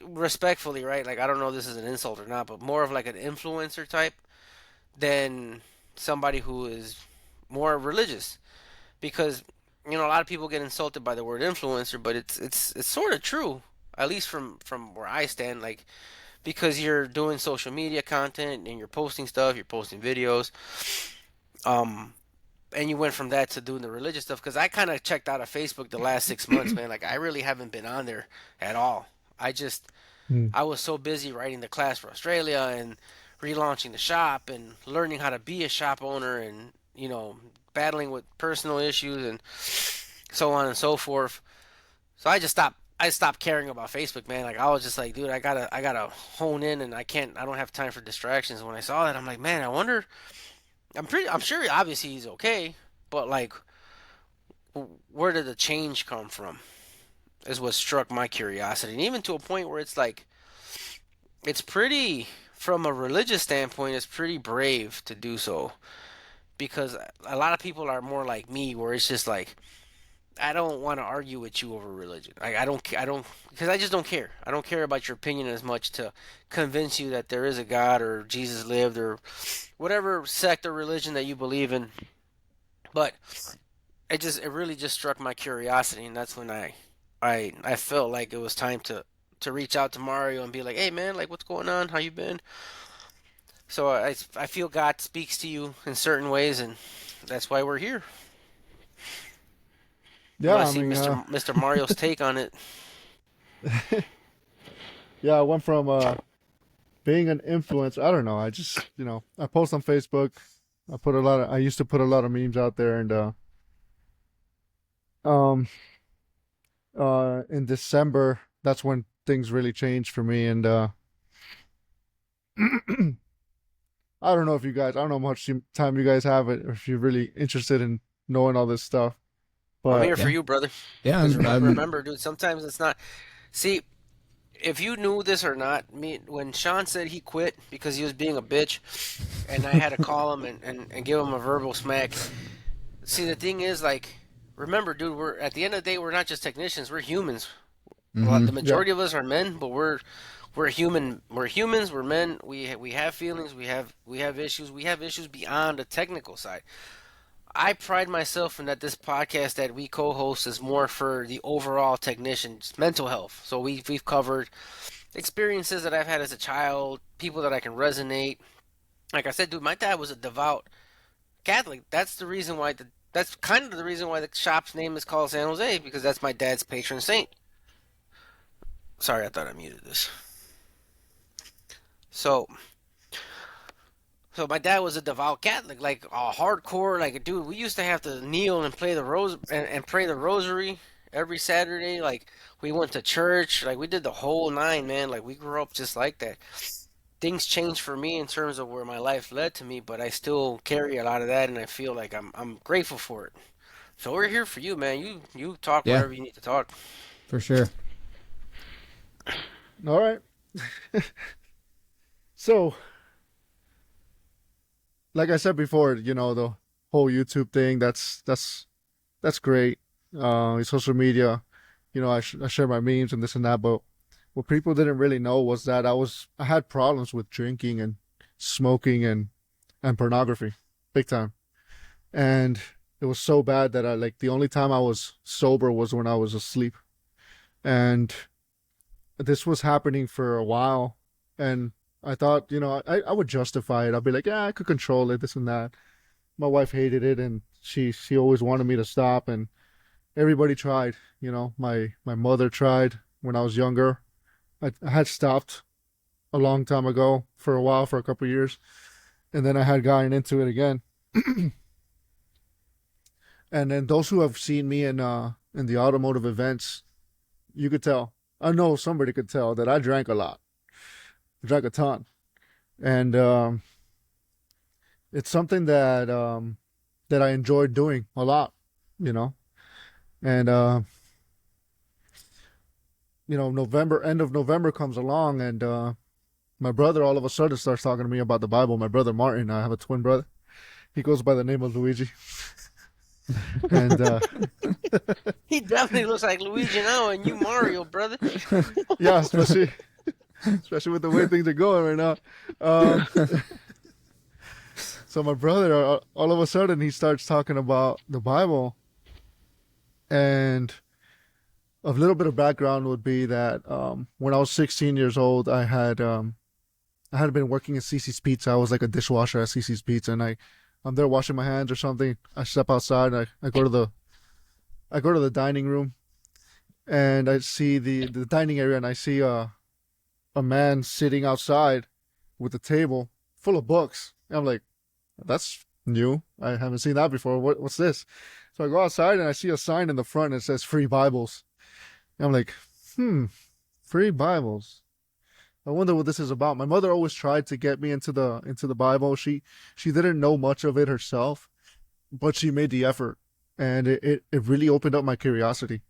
respectfully, right? Like I don't know if this is an insult or not, but more of like an influencer type than somebody who is more religious. Because a lot of people get insulted by the word influencer, but it's sort of true, at least from where I stand. Like because you're doing social media content and you're posting stuff, you're posting videos, um, and you went from that to doing the religious stuff. Because I kind of checked out of Facebook the last 6 months, man. Like I really haven't been on there at all. I just Mm. I was so busy writing the class for Australia and relaunching the shop and learning how to be a shop owner and battling with personal issues and so on and so forth. So I stopped caring about Facebook, man. Like I was just like, dude, I gotta hone in, and I don't have time for distractions. And when I saw that, I'm like, man, I wonder. I'm sure, obviously he's okay, but like, where did the change come from? Is what struck my curiosity, and even to a point where it's like, it's pretty, from a religious standpoint, it's pretty brave to do so because a lot of people are more like me, where it's just like, I don't want to argue with you over religion. I don't, because I just don't care. I don't care about your opinion as much to convince you that there is a God or Jesus lived or whatever sect or religion that you believe in. But it really just struck my curiosity, and that's when I felt like it was time to reach out to Mario and be like, hey man, like what's going on? How you been? So I feel God speaks to you in certain ways, and that's why we're here. You Yeah, want to I see mean, Mr. Mario's take on it? yeah, I went from being an influencer. I don't know. I just, I post on Facebook. I used to put a lot of memes out there, and um, in December, that's when things really changed for me, and I don't know if you guys, I don't know how much time you guys have it, or if you're really interested in knowing all this stuff, I'm but here for Yeah. you, brother. Yeah. Because I'm remember, dude, sometimes it's not. See, if you knew this or not, me when Sean said he quit because he was being a bitch, and I had to call him and give him a verbal smack. See, the thing is, like, remember, dude, we're at the end of the day, we're not just technicians. We're humans. Well, mm-hmm. the yeah, majority of us are men, but we're human. We're humans. We're men. We have feelings. We have issues. We have issues beyond the technical side. I pride myself in that this podcast that we co-host is more for the overall technician's mental health. So we've covered experiences that I've had as a child, people that I can resonate. Like I said, dude, my dad was a devout Catholic. That's kind of the reason why the shop's name is called San Jose, because that's my dad's patron saint. Sorry, I thought I muted this. So my dad was a devout Catholic, like a hardcore, like dude. We used to have to kneel and play the rose and pray the rosary every Saturday. Like we went to church, like we did the whole nine, man. Like we grew up just like that. Things changed for me in terms of where my life led to me, but I still carry a lot of that, and I feel like I'm grateful for it. So we're here for you, man. You talk Yeah, whatever you need to talk. for sure. all right. So, like I said before, the whole YouTube thing, that's great. Social media, I share my memes and this and that, but what people didn't really know was that I had problems with drinking and smoking and pornography, big time. And it was so bad that I like the only time I was sober was when I was asleep. And this was happening for a while, and I thought, I would justify it. I'd be like, yeah, I could control it, this and that. My wife hated it, and she always wanted me to stop, and everybody tried. My mother tried when I was younger. I had stopped a long time ago for a while, for a couple of years, and then I had gotten into it again. And then those who have seen me in the automotive events, you could tell. I know somebody could tell that I drank a lot. I drank a ton, and it's something that I enjoyed doing a lot. You know, and November, end of November comes along, and my brother all of a sudden starts talking to me about the Bible. My brother Martin, I have a twin brother. He goes by the name of Luigi. And He definitely looks like Luigi now, and you Mario, brother. yeah, especially with the way things are going right now. So my brother, all of a sudden, he starts talking about the Bible, and a little bit of background would be that when I was 16 years old, I had been working at Cece's Pizza. I was like a dishwasher at Cece's Pizza, and I'm there washing my hands or something. I step outside, and I go to the dining room, and I see the dining area, and I see a man sitting outside with a table full of books. And I'm like, that's new. I haven't seen that before. What's this? So I go outside, and I see a sign in the front that says free Bibles. And I'm like, free Bibles. I wonder what this is about. My mother always tried to get me into the Bible. She didn't know much of it herself, but she made the effort, and it really opened up my curiosity.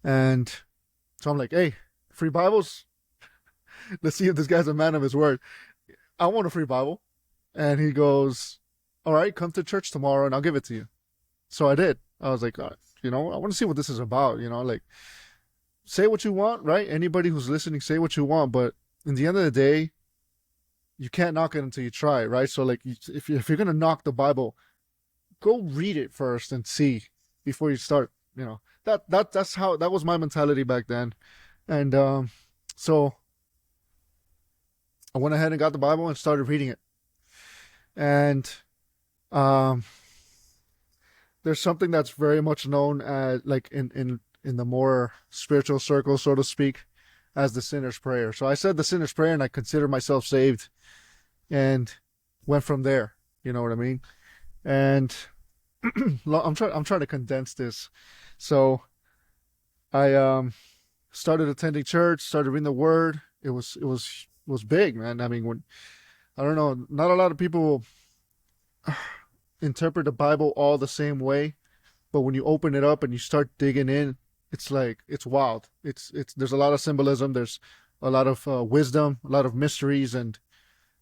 And so I'm like, hey, free Bibles? Let's see if this guy's a man of his word. I want a free Bible. And he goes, all right, come to church tomorrow and I'll give it to you. So I did. I was like, I want to see what this is about. Like, say what you want, right? Anybody who's listening, say what you want. But in the end of the day, you can't knock it until you try, right? So like, if you're going to knock the Bible, go read it first and see before you start. That was my mentality back then. And so I went ahead and got the Bible and started reading it. And there's something that's very much known as, like, in the more spiritual circle, so to speak, as the sinner's prayer. So I said the sinner's prayer, and I considered myself saved, and went from there. You know what I mean? And I'm trying to condense this. So I started attending church, started reading the Word. It was big, man. I mean, I don't know, not a lot of people interpret the Bible all the same way, but when you open it up and you start digging in, it's wild. There's a lot of symbolism. There's a lot of wisdom, a lot of mysteries, and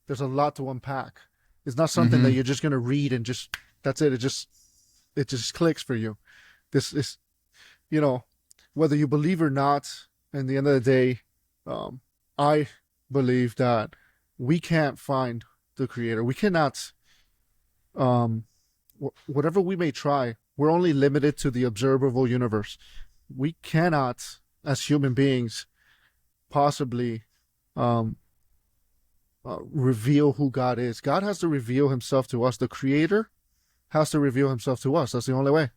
there's a lot to unpack. It's not something that you're just gonna read and just that's it. It just clicks for you. This is, whether you believe or not. In the end of the day, I believe that we can't find the Creator. We cannot. Whatever we may try, we're only limited to the observable universe. We cannot, as human beings, possibly reveal who God is. God has to reveal himself to us. The Creator has to reveal himself to us. That's the only way.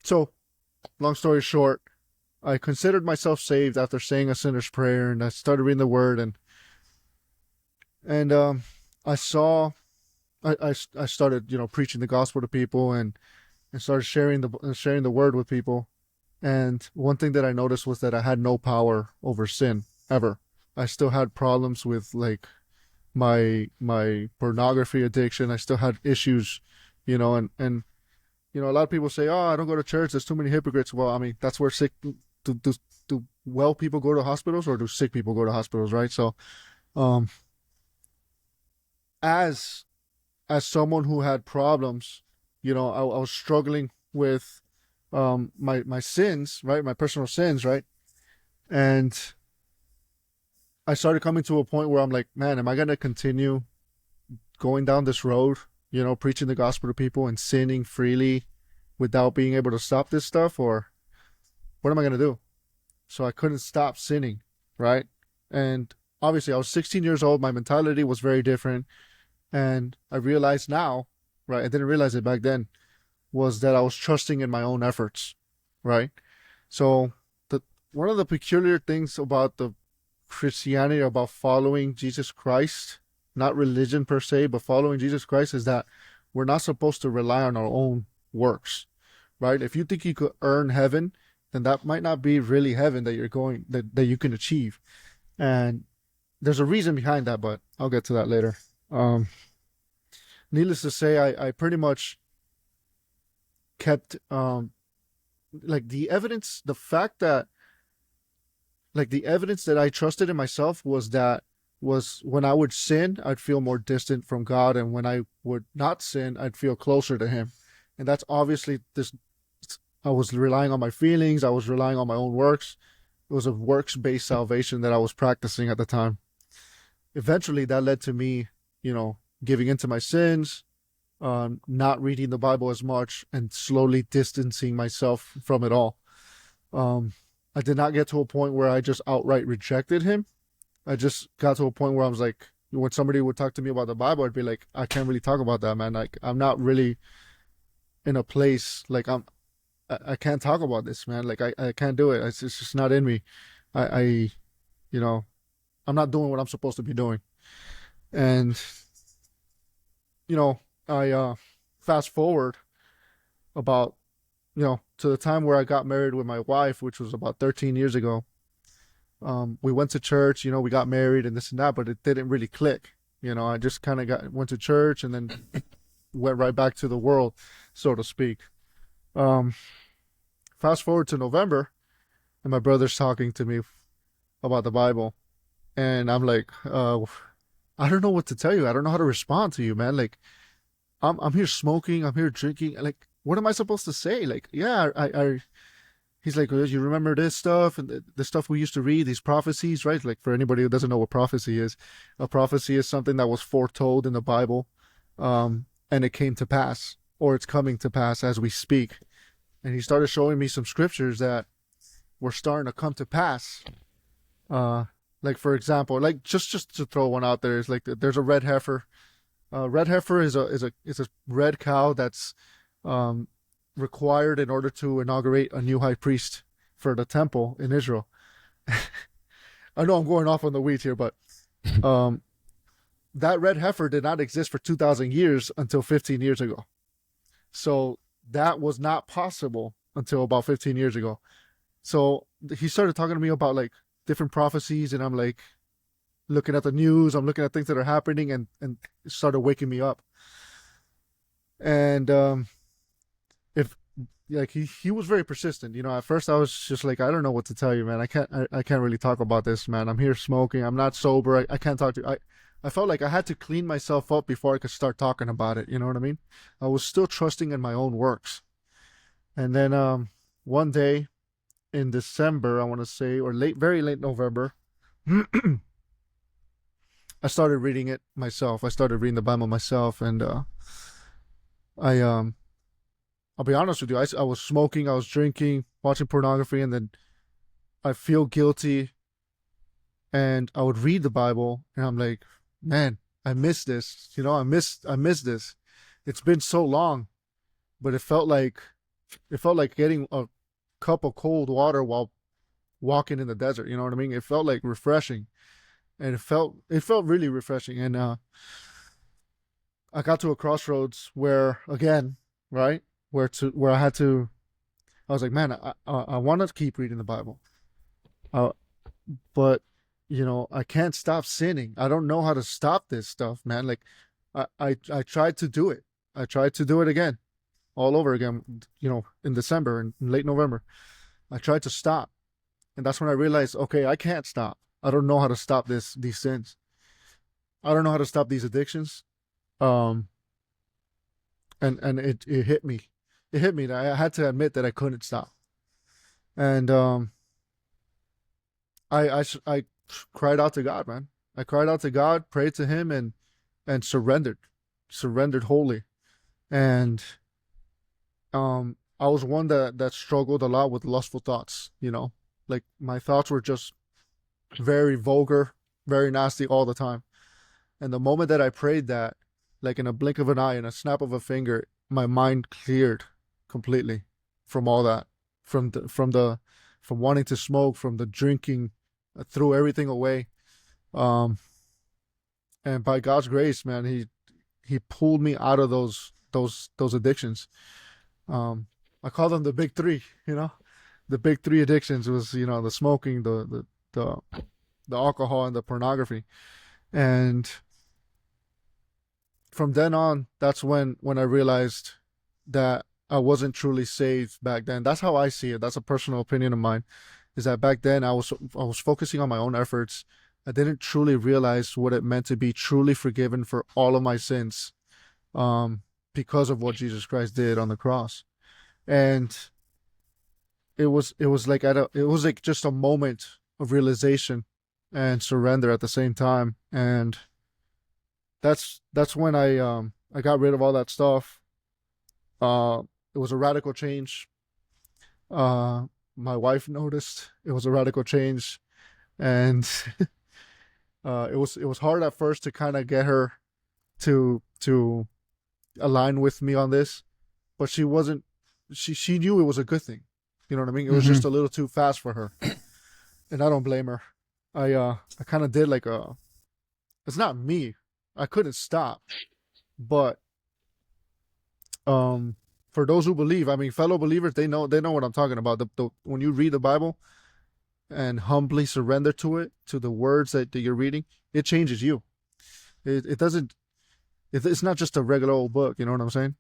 So, long story short, I considered myself saved after saying a sinner's prayer, and I started reading the Word, and I started preaching the gospel to people, and started sharing the Word with people. And one thing that I noticed was that I had no power over sin ever. I still had problems with, like, my pornography addiction. I still had issues, and a lot of people say, oh, I don't go to church, there's too many hypocrites. Well, I mean, that's where sick do well people go to hospitals, or do sick people go to hospitals, right? So as someone who had problems, I was struggling with my sins, right? My personal sins, right? And I started coming to a point where I'm like, man, am I going to continue going down this road, preaching the gospel to people and sinning freely without being able to stop this stuff? Or what am I going to do? so I couldn't stop sinning, right? And obviously, I was 16 years old. My mentality was very different, and I realized now, right? I didn't realize it back then, was that I was trusting in my own efforts, right? So the one of the peculiar things about the Christianity, about following Jesus Christ, not religion per se, but following Jesus Christ, is that we're not supposed to rely on our own works, right? If you think you could earn heaven, then that might not be really heaven that that you can achieve. And there's a reason behind that, but I'll get to that later. Um, Needless to say, I pretty much kept like the evidence, the fact that like the evidence that I trusted in myself was when I would sin, I'd feel more distant from God, and when I would not sin, I'd feel closer to Him. And that's obviously this. I was relying on my feelings. I was relying on my own works. It was a works-based salvation that I was practicing at the time. Eventually, that led to me, giving into my sins, not reading the Bible as much, and slowly distancing myself from it all. I did not get to a point where I just outright rejected Him. I just got to a point where I was like, when somebody would talk to me about the Bible, I'd be like, I can't really talk about that, man. Like, I'm not really in a place, like, I can't talk about this, man. Like, I can't do it. It's just not in me. I, you know, I'm not doing what I'm supposed to be doing. And, I fast forward about, to the time where I got married with my wife, which was about 13 years ago. We went to church, we got married and this and that, but it didn't really click. I just kind of went to church and then went right back to the world, so to speak. Fast forward to November, and my brother's talking to me about the Bible, and I'm like, I don't know what to tell you. I don't know how to respond to you, man. Like, I'm here smoking, I'm here drinking. Like, what am I supposed to say? Like, yeah, he's like, well, you remember this stuff and the stuff we used to read, these prophecies, right? Like, for anybody who doesn't know what prophecy is, a prophecy is something that was foretold in the Bible, and it came to pass, or it's coming to pass as we speak. And he started showing me some scriptures that were starting to come to pass. Like, for example, like just to throw one out there, is like there's a red heifer. Red heifer is a red cow that's required in order to inaugurate a new high priest for the temple in Israel. I know I'm going off on the weeds here, but that red heifer did not exist for 2,000 years until 15 years ago. So that was not possible until about 15 years ago. So he started talking to me about like different prophecies, and I'm like looking at the news, I'm looking at things that are happening, and it started waking me up. And he was very persistent. At first I was just like, I don't know what to tell you, man. I can't really talk about this, man. I'm here smoking. I'm not sober. I can't talk to you. I felt like I had to clean myself up before I could start talking about it. You know what I mean? I was still trusting in my own works. And then one day in December, I want to say, or very late November, I started reading it myself. I started reading the Bible myself, and I'll be honest with you. I was smoking, I was drinking, watching pornography, and then I feel guilty, and I would read the Bible, and I'm like, man, I miss this. I miss this. It's been so long, but it felt like getting a cup of cold water while walking in the desert. You know what I mean? It felt like refreshing, and it felt really refreshing. And I got to a crossroads where, again, right, where I was like, man, I want to keep reading the Bible, but I can't stop sinning. I don't know how to stop this stuff, man. Like, I tried to do it. I tried to do it again, all over again, in December and late November. I tried to stop. And that's when I realized, okay, I can't stop. I don't know how to stop these sins. I don't know how to stop these addictions. And it hit me. It hit me that I had to admit that I couldn't stop. And I cried out to God, man. I cried out to God, prayed to Him, and surrendered wholly. And I was one that struggled a lot with lustful thoughts. Like my thoughts were just very vulgar, very nasty all the time. And the moment that I prayed that, like in a blink of an eye, in a snap of a finger, my mind cleared completely from all that, from wanting to smoke, from the drinking. I threw everything away. Um, and by God's grace, man, he pulled me out of those addictions. I call them the big three. The big three addictions was the smoking, the alcohol, and the pornography. And from then on, that's when I realized that I wasn't truly saved back then. That's how I see it. That's a personal opinion of mine. Is that back then I was focusing on my own efforts. I didn't truly realize what it meant to be truly forgiven for all of my sins, because of what Jesus Christ did on the cross. And it was like just a moment of realization and surrender at the same time. And that's when I got rid of all that stuff. It was a radical change. My wife noticed it was a radical change, and it was hard at first to kind of get her to align with me on this, but she wasn't. She knew it was a good thing. You know what I mean? It was just a little too fast for her, and I don't blame her. I kind of did like a. It's not me. I couldn't stop, but for those who believe, I mean, fellow believers, they know what I'm talking about. When you read the Bible and humbly surrender to it, to the words that you're reading, it changes you. It doesn't. It's not just a regular old book. You know what I'm saying?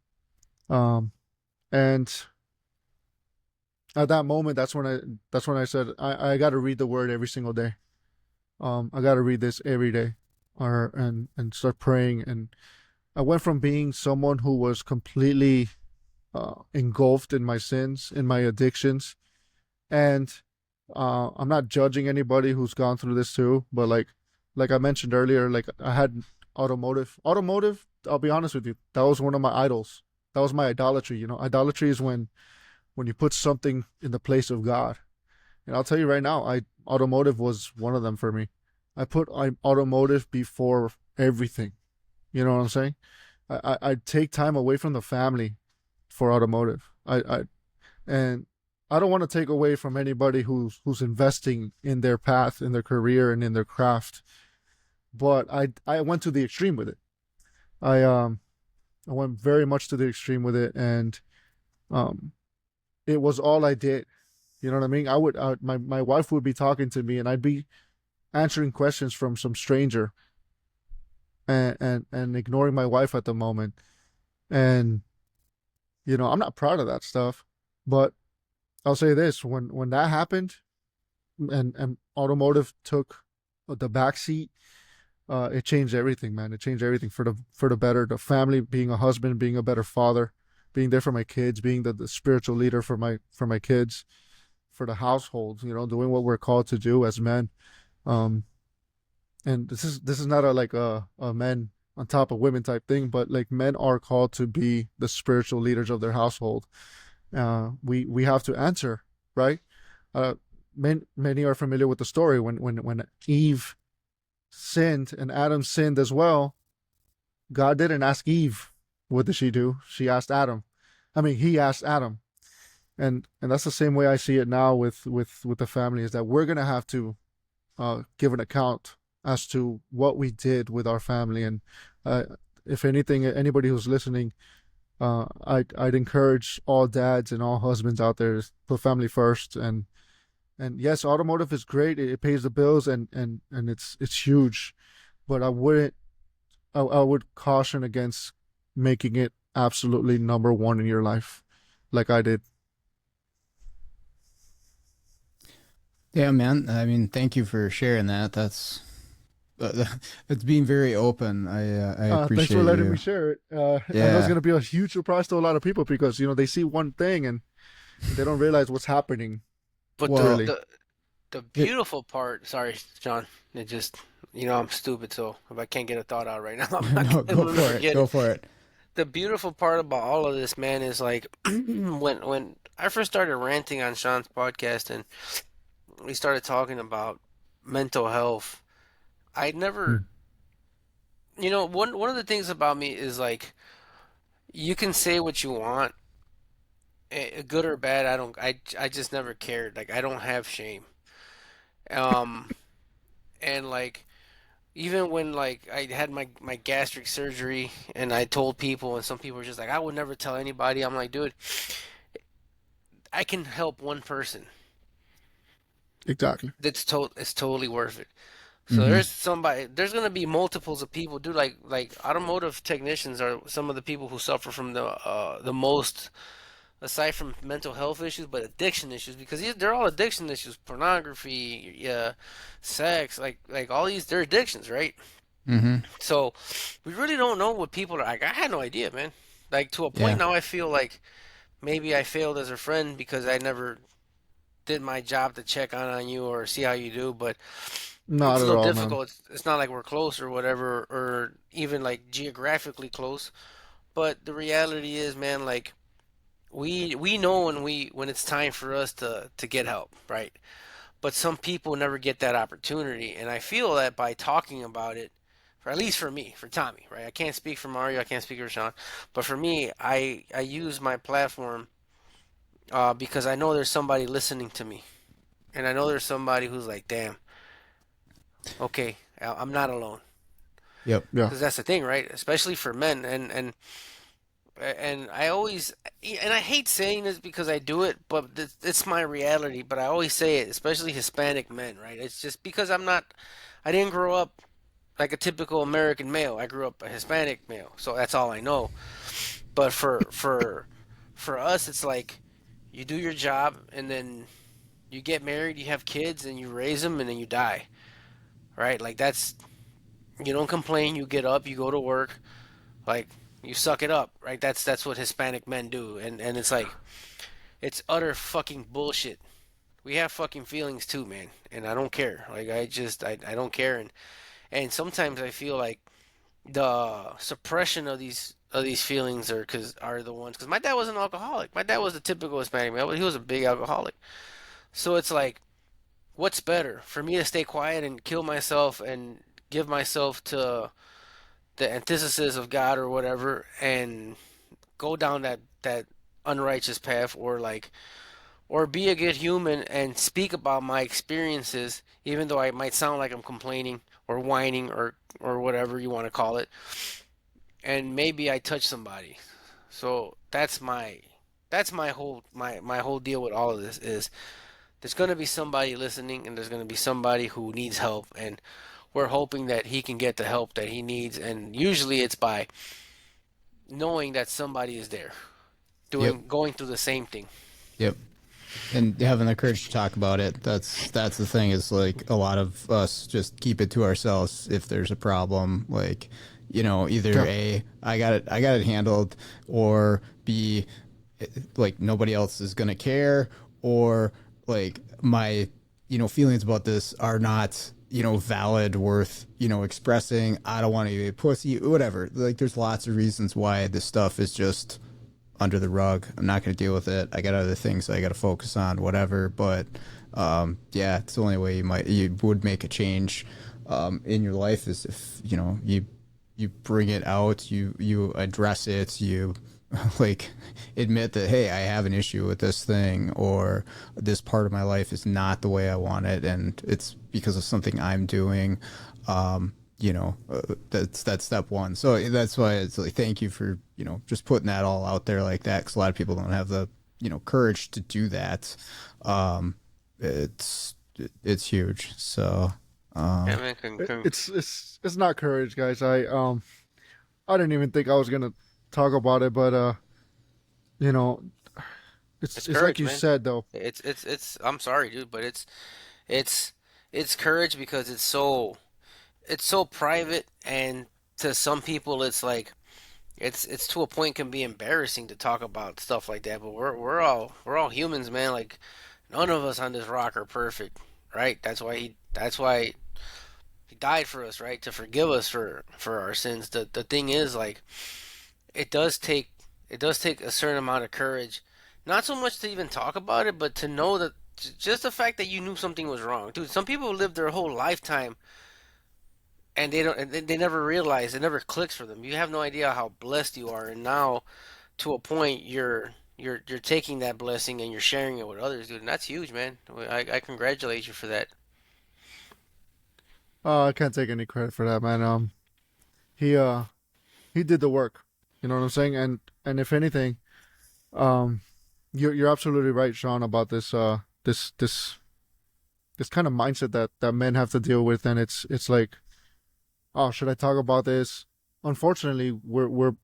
And at that moment, that's when I said I got to read the Word every single day. I got to read this every day, and start praying. And I went from being someone who was completely engulfed in my sins, in my addictions, and I'm not judging anybody who's gone through this too, but like I mentioned earlier, like I had automotive. I'll be honest with you, that was one of my idols. That was my idolatry. Idolatry is when you put something in the place of God. And I'll tell you right now, automotive was one of them for me. I put automotive before everything. You know what I'm saying? I take time away from the family for automotive. And I don't want to take away from anybody who's investing in their path, in their career, and in their craft. But I went to the extreme with it. I went very much to the extreme with it, and it was all I did. You know what I mean? My wife would be talking to me, and I'd be answering questions from some stranger, and ignoring my wife at the moment. And I'm not proud of that stuff, but I'll say this: when that happened, and automotive took the back seat, it changed everything, man. It changed everything for the better. The family, being a husband, being a better father, being there for my kids, being the spiritual leader for my kids, for the household, doing what we're called to do as men. And this is not a men on top of women type thing, but like men are called to be the spiritual leaders of their household. We have to answer, right? Many are familiar with the story when Eve sinned and Adam sinned as well. God didn't ask Eve, what did she do? She asked Adam. I mean, he asked Adam. And that's the same way I see it now with the family, is that we're gonna have to give an account as to what we did with our family. And if anything, anybody who's listening, I'd encourage all dads and all husbands out there to put family first. And yes, automotive is great; it pays the bills, and it's huge. But I would caution against making it absolutely number one in your life, like I did. Yeah, man. I mean, thank you for sharing that. That's it's being very open. I appreciate Thanks for letting you. me share it. I know Yeah. it's going to be a huge surprise to a lot of people because they see one thing and they don't realize what's happening. But Well, the beautiful part, sorry, John, it just, I'm stupid, so if I can't get a thought out right now, I'm not No, go gonna for it. forget Go it. for it. The beautiful part about all of this, man, is like when I first started ranting on Sean's podcast, and we started talking about mental health, I Hmm. never, one of the things about me is like you can say what you want, good or bad. I just never cared. Like I don't have shame. Um, and like even when like I had my gastric surgery and I told people and some people were just like I would never tell anybody. I'm like, dude, I can help one person. Exactly. It's totally worth it. So Hmm. there's gonna be multiples of people, dude. Like automotive technicians are some of the people who suffer from the most, aside from mental health issues, but addiction issues because they're all addiction issues. Pornography, yeah, sex, like all these, they're addictions, right? Hmm. So we really don't know what people are like. I had no idea, man. Like to a point Yeah. now, I feel like maybe I failed as a friend because I never did my job to check on you or see how you do, but it's Not a at little all, man. difficult. It's not like we're close or whatever, or even like geographically close. But the reality is, man, like we know when it's time for us to get help, right? But some people never get that opportunity, and I feel that by talking about it, for at least for me, for Tommy, right? I can't speak for Mario, I can't speak for Sean, but for me, I use my platform because I know there's somebody listening to me, and I know there's somebody who's like, damn, okay, I'm not alone. Yep. Yeah. Because that's the thing, right? Especially for men, and I always, and I hate saying this because I do it, but it's my reality. But I always say it, especially Hispanic men, right? It's just because I didn't grow up like a typical American male. I grew up a Hispanic male, so that's all I know. But for us, it's like you do your job, and then you get married, you have kids, and you raise them, and then you die, right? Like that's, you don't complain, you get up, you go to work, like you suck it up, right? That's what Hispanic men do, and it's like it's utter fucking bullshit. We have fucking feelings too, man, and I don't care. Like I don't care, and sometimes I feel like the suppression of these feelings are the ones because my dad was an alcoholic. My dad was the typical Hispanic male, but he was a big alcoholic. So it's like, what's better for me to stay quiet and kill myself and give myself to the antithesis of God or whatever, and go down that unrighteous path, or be a good human and speak about my experiences, even though I might sound like I'm complaining or whining or whatever you want to call it, and maybe I touch somebody. So that's my whole deal with all of this is there's going to be somebody listening and there's going to be somebody who needs help, and we're hoping that he can get the help that he needs, and usually it's by knowing that somebody is there Yep. going through the same thing. Yep. And having the courage to talk about it, that's the thing, is like a lot of us just keep it to ourselves if there's a problem. Like, either Yeah. A, I got it handled, or B, like nobody else is gonna care, or like my feelings about this are not valid, worth expressing. I don't want to be a pussy, whatever. Like there's lots of reasons why this stuff is just under the rug. I'm not going to deal with it. I got other things I got to focus on, whatever. But yeah, it's the only way you would make a change in your life is if you bring it out, you address it, you like admit that, hey, I have an issue with this thing, or this part of my life is not the way I want it, and it's because of something I'm doing. That's step one. So that's why it's like, thank you for just putting that all out there like that, because a lot of people don't have the courage to do that. um it's it's huge. So Yeah, man. It's not courage, guys. I didn't even think I was gonna talk about it, but you know, It's it's like courage, you man. said though. It's. I'm sorry, dude, but it's it's courage because it's so private, and to some people, it's like it's to a point can be embarrassing to talk about stuff like that. But we're all humans, man. Like none of us on this rock are perfect, right? That's why he died for us, right? To forgive us for our sins. The thing is, like, it does take it does take a certain amount of courage, not so much to even talk about it, but to know that just the fact that you knew something was wrong, dude. Some people live their whole lifetime and they don't, and they never realize, it never clicks for them. You have no idea how blessed you are, and now to a point you're taking that blessing and you're sharing it with others, dude. And that's huge, man. I congratulate you for that. I can't take any credit for that, man. He he did the work. You know what I'm saying? And if anything, um, you're absolutely right, Sean, about this kind of mindset that men have to deal with, and it's like, oh, should I talk about this? Unfortunately, we're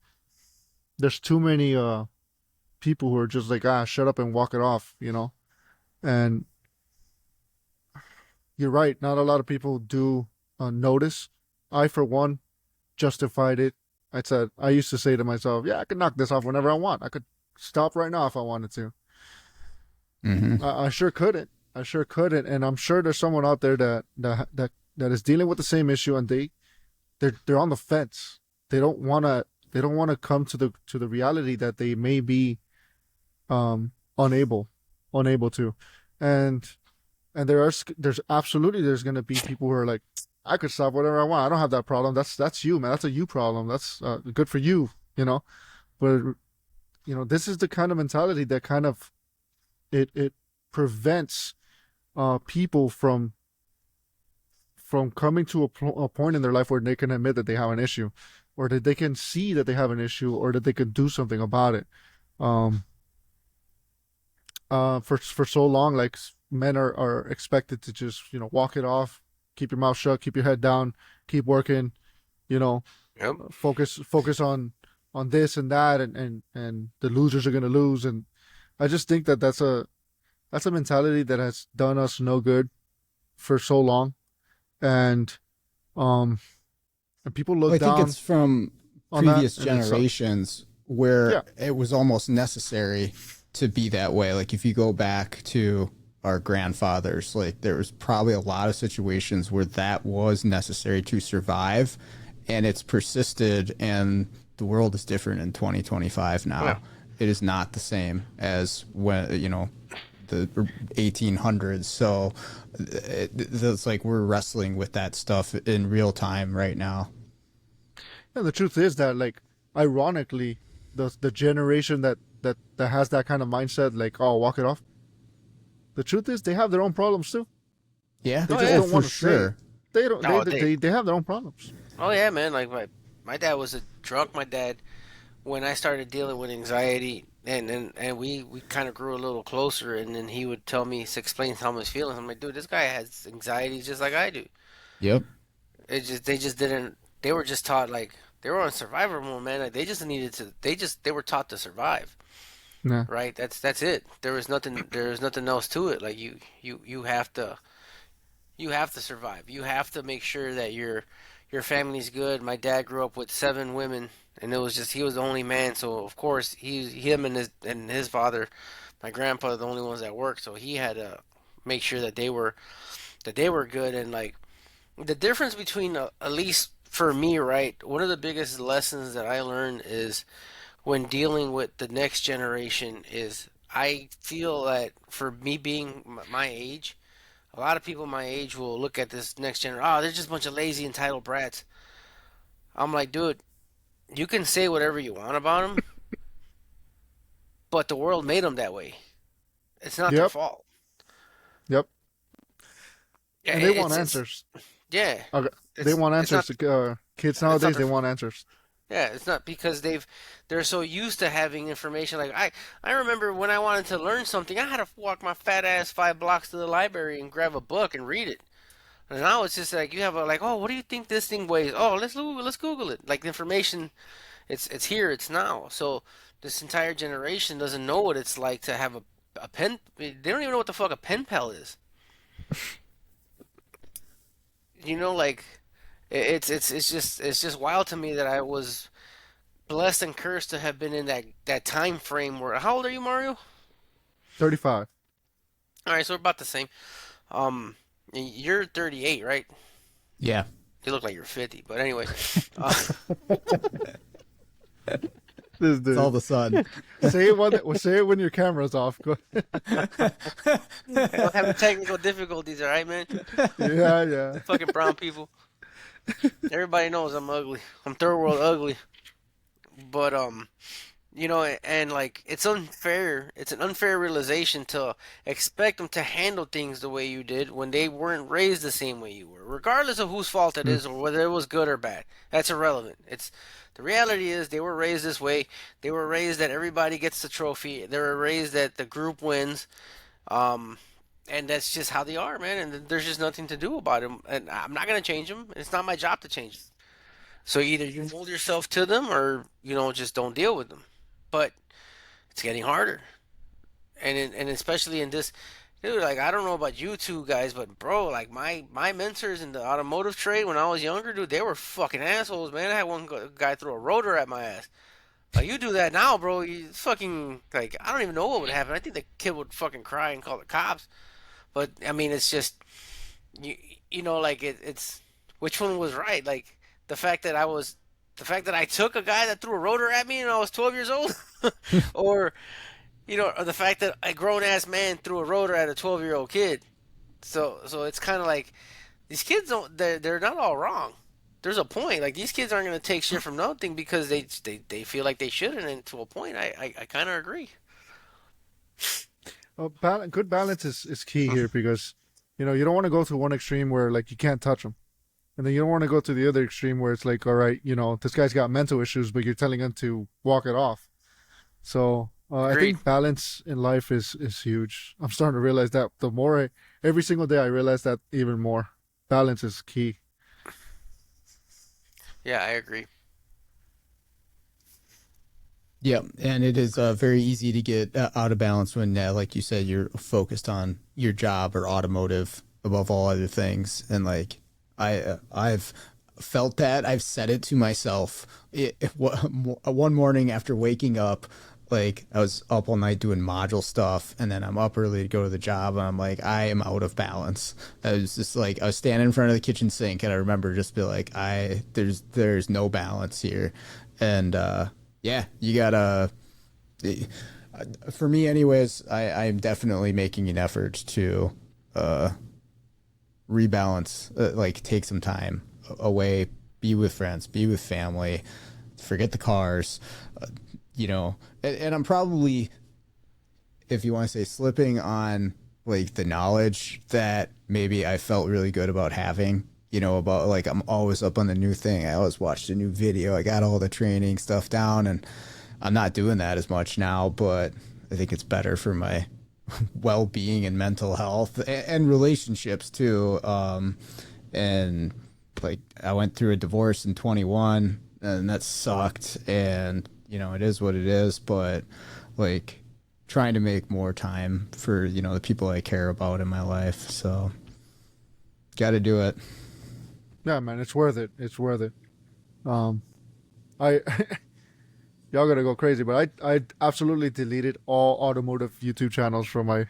there's too many people who are just like, shut up and walk it off, you know. And you're right, not a lot of people do notice. I, for one, justified it. I used to say to myself, yeah, I could knock this off whenever I want. I could stop right now if I wanted to. Mm-hmm. I sure couldn't. I sure couldn't, and I'm sure there's someone out there that is dealing with the same issue, and they're on the fence. They don't wanna come to the reality that they may be um unable unable to, and there's absolutely there's gonna be people who are like, I could stop whatever I want. I don't have that problem. That's you, man. That's a you problem. That's good for you, you know. But this is the kind of mentality that kind of it prevents people from coming to a point in their life where they can admit that they have an issue, or that they can see that they have an issue, or that they can do something about it. Um, for so long, like, men are expected to just walk it off, keep your mouth shut, keep your head down, keep working, you know, Yep. focus on this and that, and the losers are gonna lose. And I just think that that's a mentality that has done us no good for so long, and um and people Well, look I think down it's from on that, previous and it's generations where yeah. it was almost necessary to be that way. Like if you go back to our grandfathers, like there was probably a lot of situations where that was necessary to survive, and it's persisted. And the world is different in 2025 Yeah. now. It is not the same as when the 1800s. So it's like we're wrestling with that stuff in real time right now. And the truth is that, like, ironically, the generation that has that kind of mindset, like, oh, walk it off. The truth is they have their own problems too. Yeah. They Oh just yeah. Oh, don't for want to say it. sure. They don't. No, They have their own problems. oh yeah, man. Like my dad was a drunk. My dad, when I started dealing with anxiety, and we kind of grew a little closer, and then he would tell me, explain how he was feeling. I'm like, dude, this guy has anxiety just like I do. Yep. They just didn't. They were just taught, like, they were on survivor mode, man. Like, they were taught to survive, Yeah. right? That's it. There was nothing else to it. Like, you have to survive. You have to make sure that your family's good. My dad grew up with 7 women, and it was just, he was the only man. So of course him and his father, my grandpa, are the only ones that worked. So he had to make sure that they were good. And like, the difference between, at least for me, right, one of the biggest lessons that I learned is when dealing with the next generation is, I feel that for me being my age, a lot of people my age will look at this next generation. Oh, they're just a bunch of lazy, entitled brats. I'm like, dude, you can say whatever you want about them, but the world made them that way. It's not their Yep. fault. Yep. Yeah, And they want it's answers. yeah, Okay. They want it's not answers. Kids it's not nowadays, their they want answers. yeah, it's not because they're so used to having information. Like, I remember when I wanted to learn something, I had to walk my fat ass 5 blocks to the library and grab a book and read it. And now it's just like, you have a, like, oh, what do you think this thing weighs? Oh, let's Google it. Like, the information, it's here, it's now. So this entire generation doesn't know what it's like to have a pen. They don't even know what the fuck a pen pal is. Like, it's just wild to me that I was blessed and cursed to have been in that time frame where. How old are you, Mario? 35. All right, so we're about the same. Um, you're 38, right? Yeah. You look like you're 50, but anyway. Uh, This It's all dude. the sun. Say it when your camera's off. I don't have technical difficulties, all right, man. Yeah, yeah. Fucking brown people. Everybody knows I'm ugly. I'm third world ugly. But and like it's unfair. It's an unfair realization to expect them to handle things the way you did when they weren't raised the same way you were, regardless of whose fault it is or whether it was good or bad. That's irrelevant. It's the reality is they were raised this way. They were raised that everybody gets the trophy. They were raised that the group wins. Um, and that's just how they are, man. And there's just nothing to do about them. And I'm not gonna change them. It's not my job to change them. So either you mold yourself to them, or just don't deal with them. But it's getting harder, and especially in this, dude. Like I don't know about you two guys, but bro, like my mentors in the automotive trade when I was younger, dude, they were fucking assholes, man. I had one guy throw a rotor at my ass. Like you do that now, bro, you fucking like I don't even know what would happen. I think the kid would fucking cry and call the cops. But I mean, it's just you like it's which one was right? Like the fact that I took a guy that threw a rotor at me and I was 12 years old, or or the fact that a grown ass man threw a rotor at a 12-year-old kid. So it's kind of like these kids don't they're not all wrong. There's a point. Like these kids aren't going to take shit from nothing because they feel like they shouldn't. And to a point, I kind of agree. Good balance is key here because, you don't want to go to one extreme where like you can't touch them, and then you don't want to go to the other extreme where it's like, all right, this guy's got mental issues, but you're telling him to walk it off. So I think balance in life is huge. I'm starting to realize that every single day I realize that even more. Balance is key. Yeah, I agree. Yeah, and it is very easy to get out of balance when, like you said, you're focused on your job or automotive above all other things. And like I've felt that. I've said it to myself. One morning after waking up, like I was up all night doing module stuff, and then I'm up early to go to the job, and I'm like, I am out of balance. I was just like, I was standing in front of the kitchen sink, and I remember just be like, there's no balance here, and yeah, you gotta. For me, anyways, I'm definitely making an effort to rebalance, like take some time away, be with friends, be with family, forget the cars, and I'm probably, if you want to say, slipping on like the knowledge that maybe I felt really good about having, about like I'm always up on the new thing. I always watched a new video. I got all the training stuff down, and I'm not doing that as much now, but I think it's better for my well-being and mental health and relationships too. And like I went through a divorce in 21, and that sucked, and it is what it is, but like trying to make more time for, the people I care about in my life. So got to do it. Yeah, man, it's worth it. It's worth it. I y'all gonna go crazy, but I absolutely deleted all automotive YouTube channels from my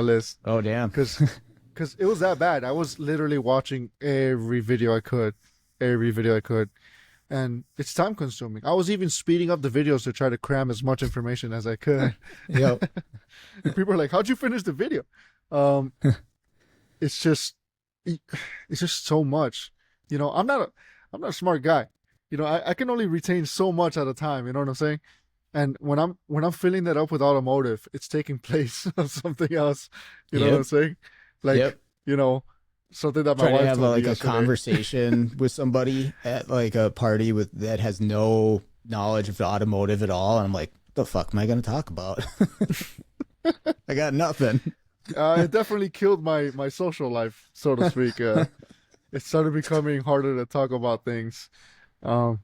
list. Oh, damn. Because it was that bad. I was literally watching every video I could, and it's time consuming. I was even speeding up the videos to try to cram as much information as I could. Yep. People are like, "How'd you finish the video?" It's just so much. I'm not a smart guy. I can only retain so much at a time. You know what I'm saying? And when I'm filling that up with automotive, it's taking place of something else. You know what I'm saying? Like, Yep. Something that my Trying wife to have told me like a yesterday. conversation with somebody at like a party that has no knowledge of automotive at all, and I'm like, the fuck am I going to talk about? I got nothing. It definitely killed my social life, so to speak. It started becoming harder to talk about things. And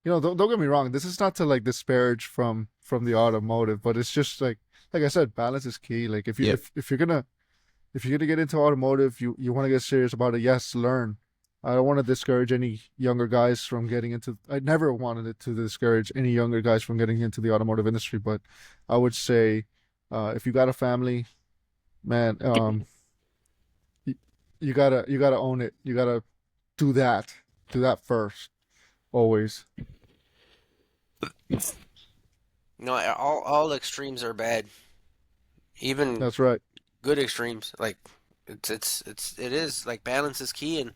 don't get me wrong, this is not to like disparage from the automotive, but it's just like I said, balance is key. Like if you Yep. if you're gonna get into automotive, you want to get serious about it. Yes, learn. I don't want to discourage any younger guys from getting into. I never wanted it to discourage any younger guys from getting into the automotive industry, but I would say, if you got a family, man, you gotta own it. You gotta do that first, always. All extremes are bad. Even That's right. good extremes, like it is like balance is key, and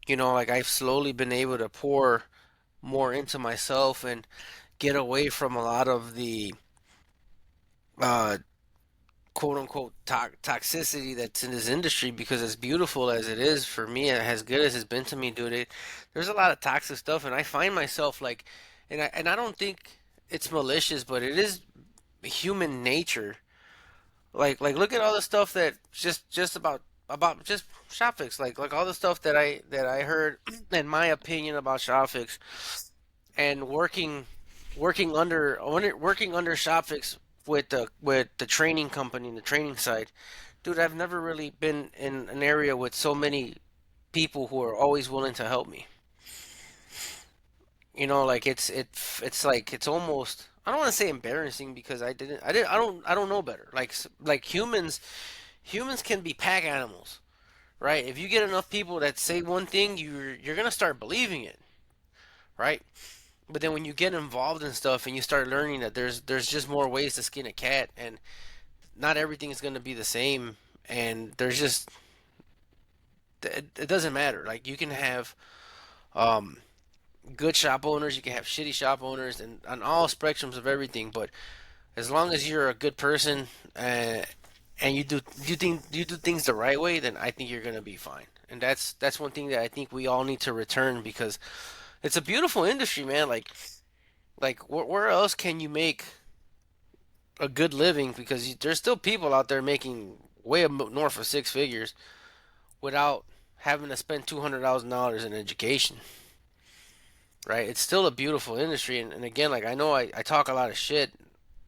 like I've slowly been able to pour more into myself and get away from a lot of the uh quote unquote toxicity that's in this industry, because as beautiful as it is for me and as good as it's been to me, dude, there's a lot of toxic stuff, and I find myself like, and I don't think it's malicious, but it is human nature. Like look at all the stuff that just about just shop fix, like all the stuff that I heard in my opinion about shop fix, and working under shop fix with the training company and the training side. Dude, I've never really been in an area with so many people who are always willing to help me. Like it's like it's almost, I don't want to say embarrassing, because I don't know better. Like humans can be pack animals, right? If you get enough people that say one thing, you're gonna start believing it, right? But then when you get involved in stuff and you start learning that there's just more ways to skin a cat, and not everything is gonna be the same, and there's just it doesn't matter. Like you can have um good shop owners, you can have shitty shop owners, and on all spectrums of everything. But as long as you're a good person, and you do things the right way, then I think you're gonna be fine. And that's one thing that I think we all need to return, because it's a beautiful industry, man. Like where else can you make a good living? Because there's still people out there making way north of six figures without having to spend $200,000 in education. Right? It's still a beautiful industry, and again, like I know I talk a lot of shit,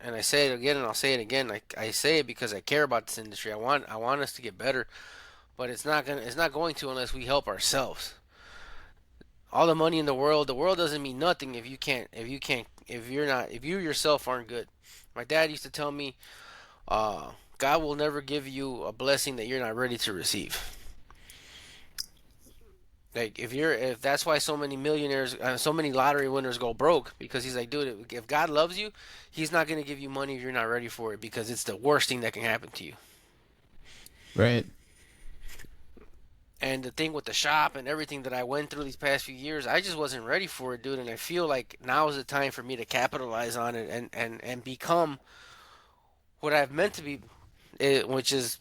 and I say it again and I'll say it again. Like I say it because I care about this industry. I want us to get better, but it's not going to unless we help ourselves. All the money in the world doesn't mean nothing if you yourself aren't good. My dad used to tell me, God will never give you a blessing that you're not ready to receive. Like if that's why so many millionaires, so many lottery winners go broke, because he's like, dude, if God loves you, He's not gonna give you money if you're not ready for it, because it's the worst thing that can happen to you. Right. And the thing with the shop and everything that I went through these past few years, I just wasn't ready for it, dude. And I feel like now is the time for me to capitalize on it, and become what I've meant to be, which is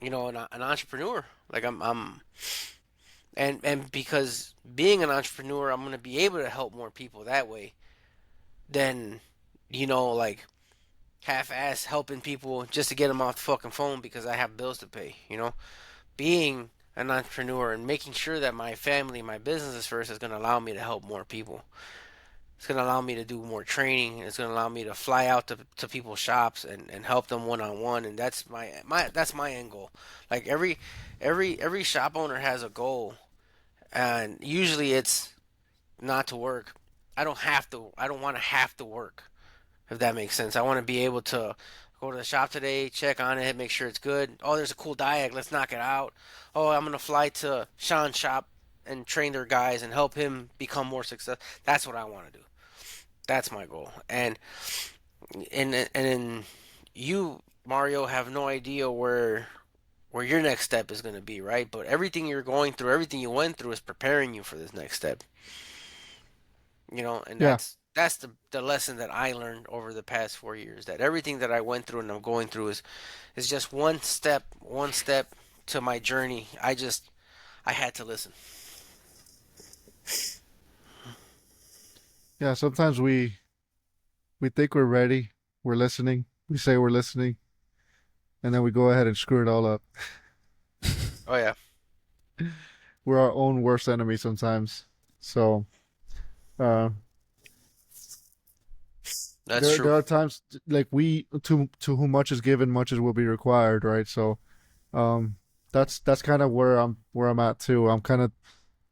an entrepreneur. Like I'm and because being an entrepreneur, I'm gonna be able to help more people that way than like half-ass helping people just to get them off the fucking phone because I have bills to pay. Being an entrepreneur and making sure that my family, my business is first, is gonna allow me to help more people. It's gonna allow me to do more training. It's gonna allow me to fly out to people's shops and help them one on one. And that's my end goal. Like every shop owner has a goal, and usually it's not to work. I don't have to. I don't want to have to work. If that makes sense. I want to be able to go to the shop today, check on it, make sure it's good. Oh, there's a cool diag. Let's knock it out. Oh, I'm gonna fly to Sean's shop and train their guys and help him become more successful. That's what I want to do. That's my goal. And you, Mario, have no idea where your next step is going to be, right? But everything you're going through, everything you went through, is preparing you for this next step. And Yeah. that's the lesson that I learned over the past 4 years. That everything that I went through and I'm going through is just one step to my journey. I had to listen. Yeah. Sometimes we think we're ready. We're listening. We say we're listening, and then we go ahead and screw it all up. Oh yeah, We're our own worst enemy sometimes. So uh, that's there true. are times like we to whom much is given, much is will be required, right? So um, that's kind of where I'm at too. I'm kind of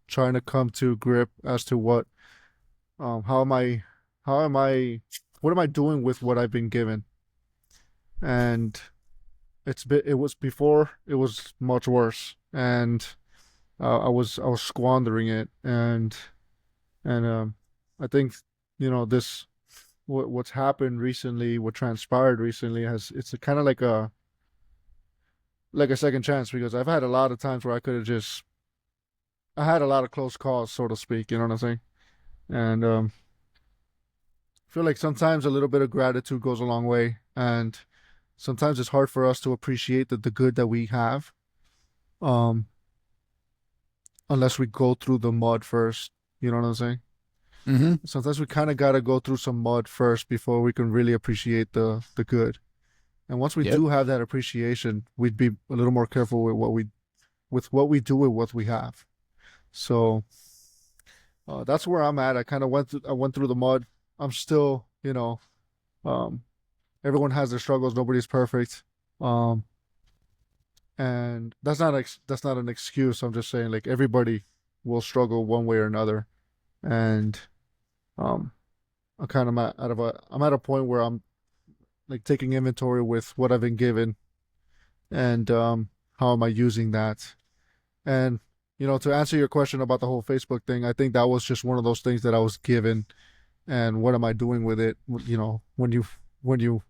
trying to come to grip as to how am I how am I what am I doing with what I've been given, and it was before it was much worse, and I was squandering it, and I think this what's happened recently, what transpired recently it's kind of like a second chance, because I've had a lot of times where I had a lot of close calls, so to speak. You know what I'm saying? And I feel like sometimes a little bit of gratitude goes a long way, and sometimes it's hard for us to appreciate the good that we have, um, unless we go through the mud first. You know what I'm saying? Mm-hmm. Sometimes we kind of gotta go through some mud first before we can really appreciate the good. And once we Yep. do have that appreciation, we'd be a little more careful with what we do with what we have. So that's where I'm at. I went through the mud. I'm still, um, everyone has their struggles. Nobody's perfect. Um, and that's not an excuse. I'm just saying, like, everybody will struggle one way or another. And um, I'm at a point where I'm like taking inventory with what I've been given, and how am I using that? And to answer your question about the whole Facebook thing, I think that was just one of those things that I was given, and what am I doing with it? When you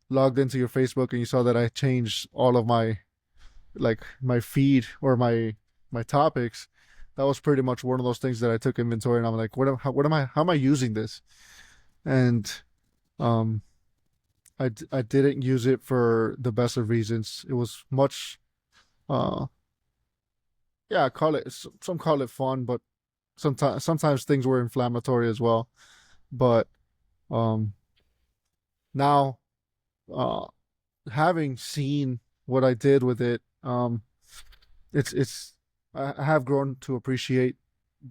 logged into your Facebook and you saw that I changed all of my feed or my topics, that was pretty much one of those things that I took inventory, and I'm like, how am I using this? And um I didn't use it for the best of reasons. It was much, uh yeah, some call it fun, but sometimes things were inflammatory as well. But um now, uh having seen what I did with it, it's I have grown to appreciate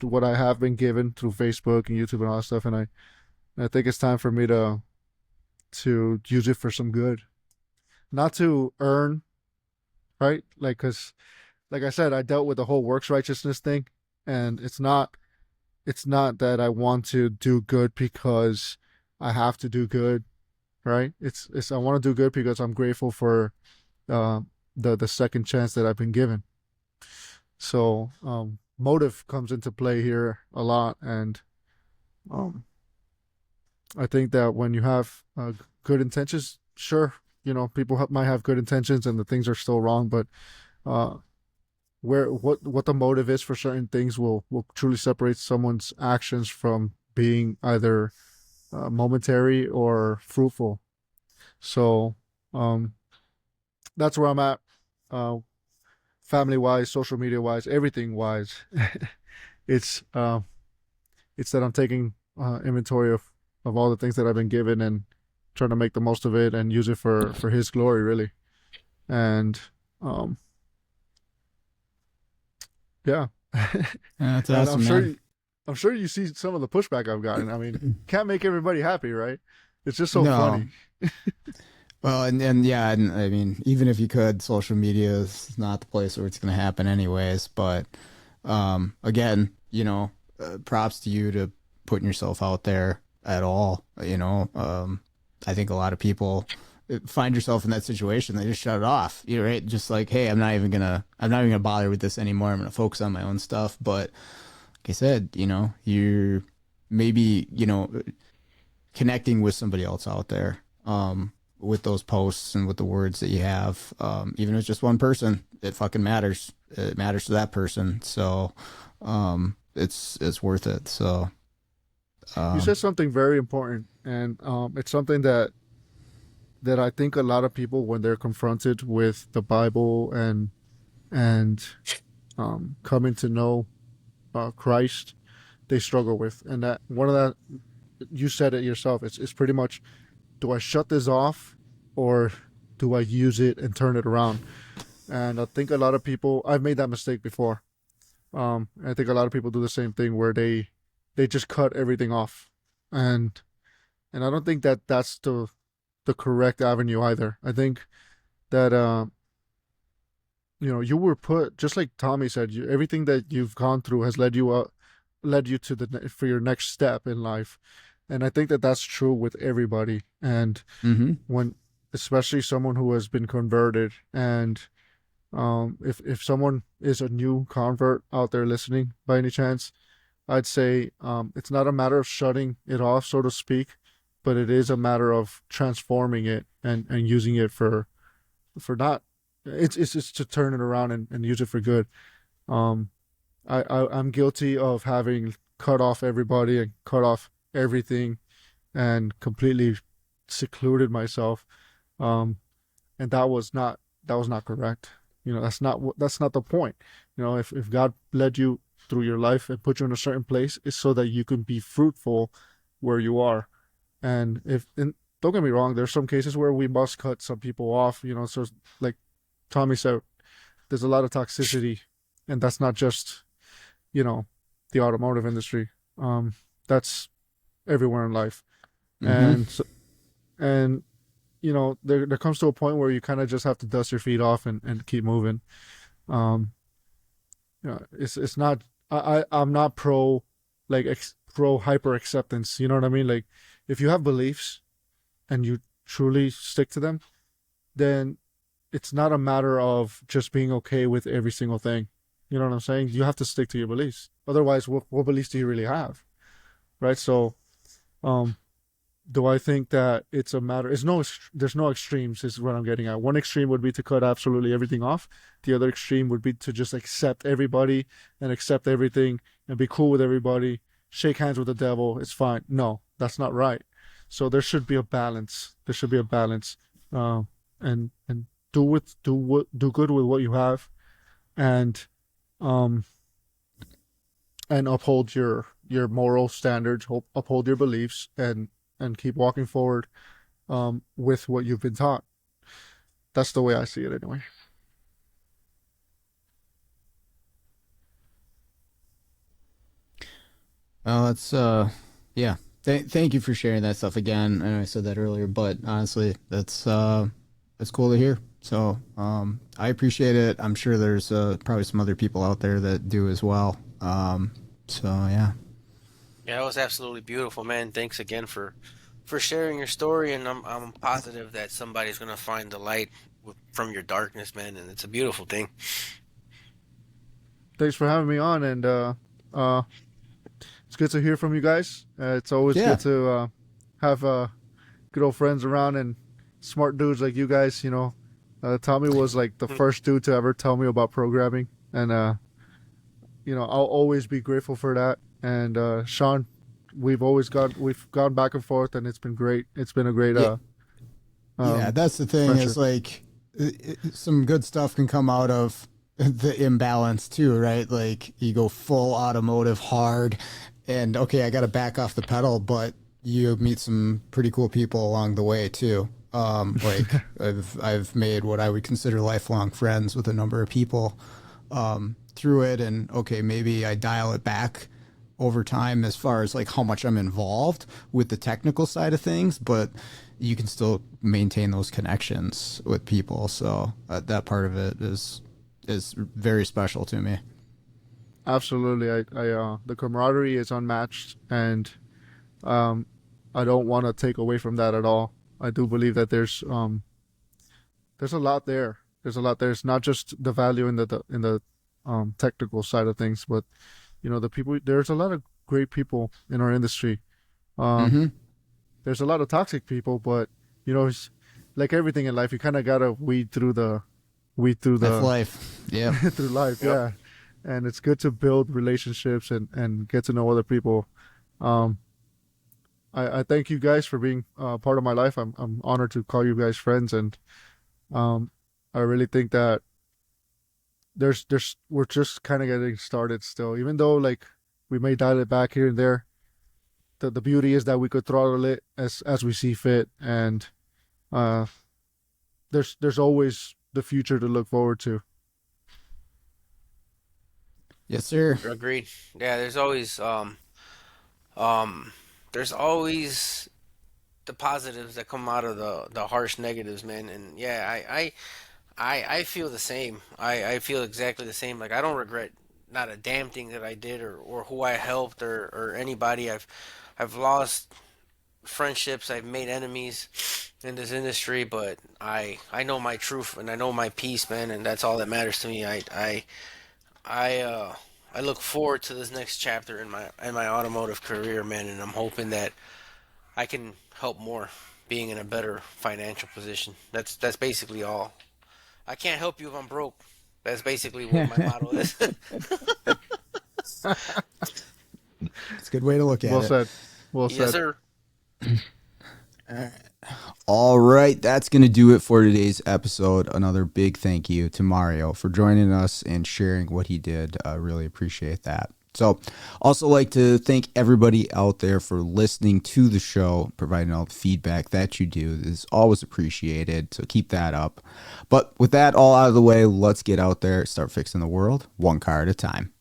what I have been given through Facebook and YouTube and all that stuff, and I think it's time for me to use it for some good, not to earn, right? Like, cause like I said, I dealt with the whole works righteousness thing, and it's not that I want to do good because I have to do good, right? It's I want to do good because I'm grateful for uh, the second chance that I've been given. So motive comes into play here a lot, and um, I think that when you have good intentions, sure, people might have good intentions and the things are still wrong, but uh, where what the motive is for certain things will truly separate someone's actions from being either momentary or fruitful. So um, that's where I'm at, uh, family wise, social media wise, everything wise. it's it's that I'm taking inventory of all the things that I've been given, and trying to make the most of it and use it for His glory, really. And um, yeah, That's and awesome, man. I'm sure you see some of the pushback I've gotten. I mean, can't make everybody happy, right? It's just so No. funny. Well, and yeah, and I mean, even if you could, social media is not the place where it's going to happen anyways. But again, props to you to putting yourself out there at all. I think a lot of people find yourself in that situation. They just shut it off. You're right. Just like, hey, I'm not even gonna bother with this anymore. I'm gonna focus on my own stuff. But like I said, you're maybe, connecting with somebody else out there, with those posts and with the words that you have, even if it's just one person, it fucking matters. It matters to that person. So, it's worth it. So, You um, said something very important, and it's something that I think a lot of people, when they're confronted with the Bible and coming to know Christ, they struggle with. And that one of that, you said it yourself. It's pretty much, do I shut this off, or do I use it and turn it around? And I think a lot of people, I've made that mistake before. I think a lot of people do the same thing, where they just cut everything off, and I don't think that that's the correct avenue either. I think that you were put, just like Tommy said, everything that you've gone through has led you to for your next step in life, and I think that that's true with everybody. And mm-hmm. when, especially someone who has been converted, and if someone is a new convert out there listening by any chance, I'd say it's not a matter of shutting it off, so to speak, but it is a matter of transforming it and using it for not. It's just to turn it around and use it for good. Um, I'm guilty of having cut off everybody and cut off everything and completely secluded myself. Um, and that was not correct. That's not the point. If God led you through your life and put you in a certain place, it's so that you can be fruitful where you are. And don't get me wrong, there's some cases where we must cut some people off. So like Tommy said, there's a lot of toxicity, and that's not just you know the automotive industry. That's everywhere in life, Mm-hmm. and so, and there comes to a point where you kind of just have to dust your feet off and keep moving. Um, it's not. I'm not pro like pro hyper acceptance. You know what I mean? Like if you have beliefs and you truly stick to them, then it's not a matter of just being okay with every single thing. You know what I'm saying? You have to stick to your beliefs. Otherwise, what beliefs do you really have? Right? So, um, do I think that it's a matter? There's no extremes. Is what I'm getting at. One extreme would be to cut absolutely everything off. The other extreme would be to just accept everybody and accept everything and be cool with everybody. Shake hands with the devil. It's fine. No, that's not right. So there should be a balance. There should be a balance, and do good with what you have, and um and uphold your moral standards, uphold your beliefs, and keep walking forward with what you've been taught. That's the way I see it, anyway. Well, that's yeah. Thank you for sharing that stuff again. I know I said that earlier, but honestly, that's cool to hear. So I appreciate it. I'm sure there's probably some other people out there that do as well. So yeah. Yeah, that was absolutely beautiful, man. Thanks again for sharing your story, and I'm positive that somebody's gonna find the light from your darkness, man, and it's a beautiful thing. Thanks for having me on, and uh, it's good to hear from you guys. It's always Yeah. good to have good old friends around and smart dudes like you guys. Tommy was like the first dude to ever tell me about programming, and I'll always be grateful for that. And Sean, we've gone back and forth, and it's been great. It's been a great Yeah. Yeah, that's the thing is friendship. like some good stuff can come out of the imbalance too, right? Like you go full automotive hard and okay, I got to back off the pedal, but you meet some pretty cool people along the way too. Like I've made what I would consider lifelong friends with a number of people through it, and okay, maybe I dial it back over time as far as like how much I'm involved with the technical side of things, but you can still maintain those connections with people. So that part of it is very special to me. Absolutely, the camaraderie is unmatched, and um, I don't want to take away from that at all. I do believe that there's a lot there. There's a lot there. It's not just the value in the technical side of things, but the people. There's a lot of great people in our industry. Um, Mm-hmm. there's a lot of toxic people, but it's like everything in life. You kind of gotta weed through That's the life. Yep. through life. Yep. Yeah, and it's good to build relationships and get to know other people. Um, I thank you guys for being part of my life. I'm honored to call you guys friends, and um, I really think that there's we're just kind of getting started still. Even though like we may dial it back here and there, the beauty is that we could throttle it as we see fit, and uh, there's always the future to look forward to. Yes, sir. Agreed. Yeah, um there's always the positives that come out of the harsh negatives, man. And yeah, I feel the same. I feel exactly the same. Like I don't regret not a damn thing that I did or who I helped or anybody. I've lost friendships, I've made enemies in this industry, but I know my truth and I know my peace, man, and that's all that matters to me. I I look forward to this next chapter in my automotive career, man, and I'm hoping that I can help more, being in a better financial position. That's basically all. I can't help you if I'm broke. That's basically what my motto is. It's a good way to look at Well it. said. Well Yes, said. sir. All right, that's going to do it for today's episode. Another big thank you to Mario for joining us and sharing what he did. I really appreciate that. So, also like to thank everybody out there for listening to the show, providing all the feedback that you do. It is always appreciated, so keep that up. But with that all out of the way, let's get out there, start fixing the world one car at a time.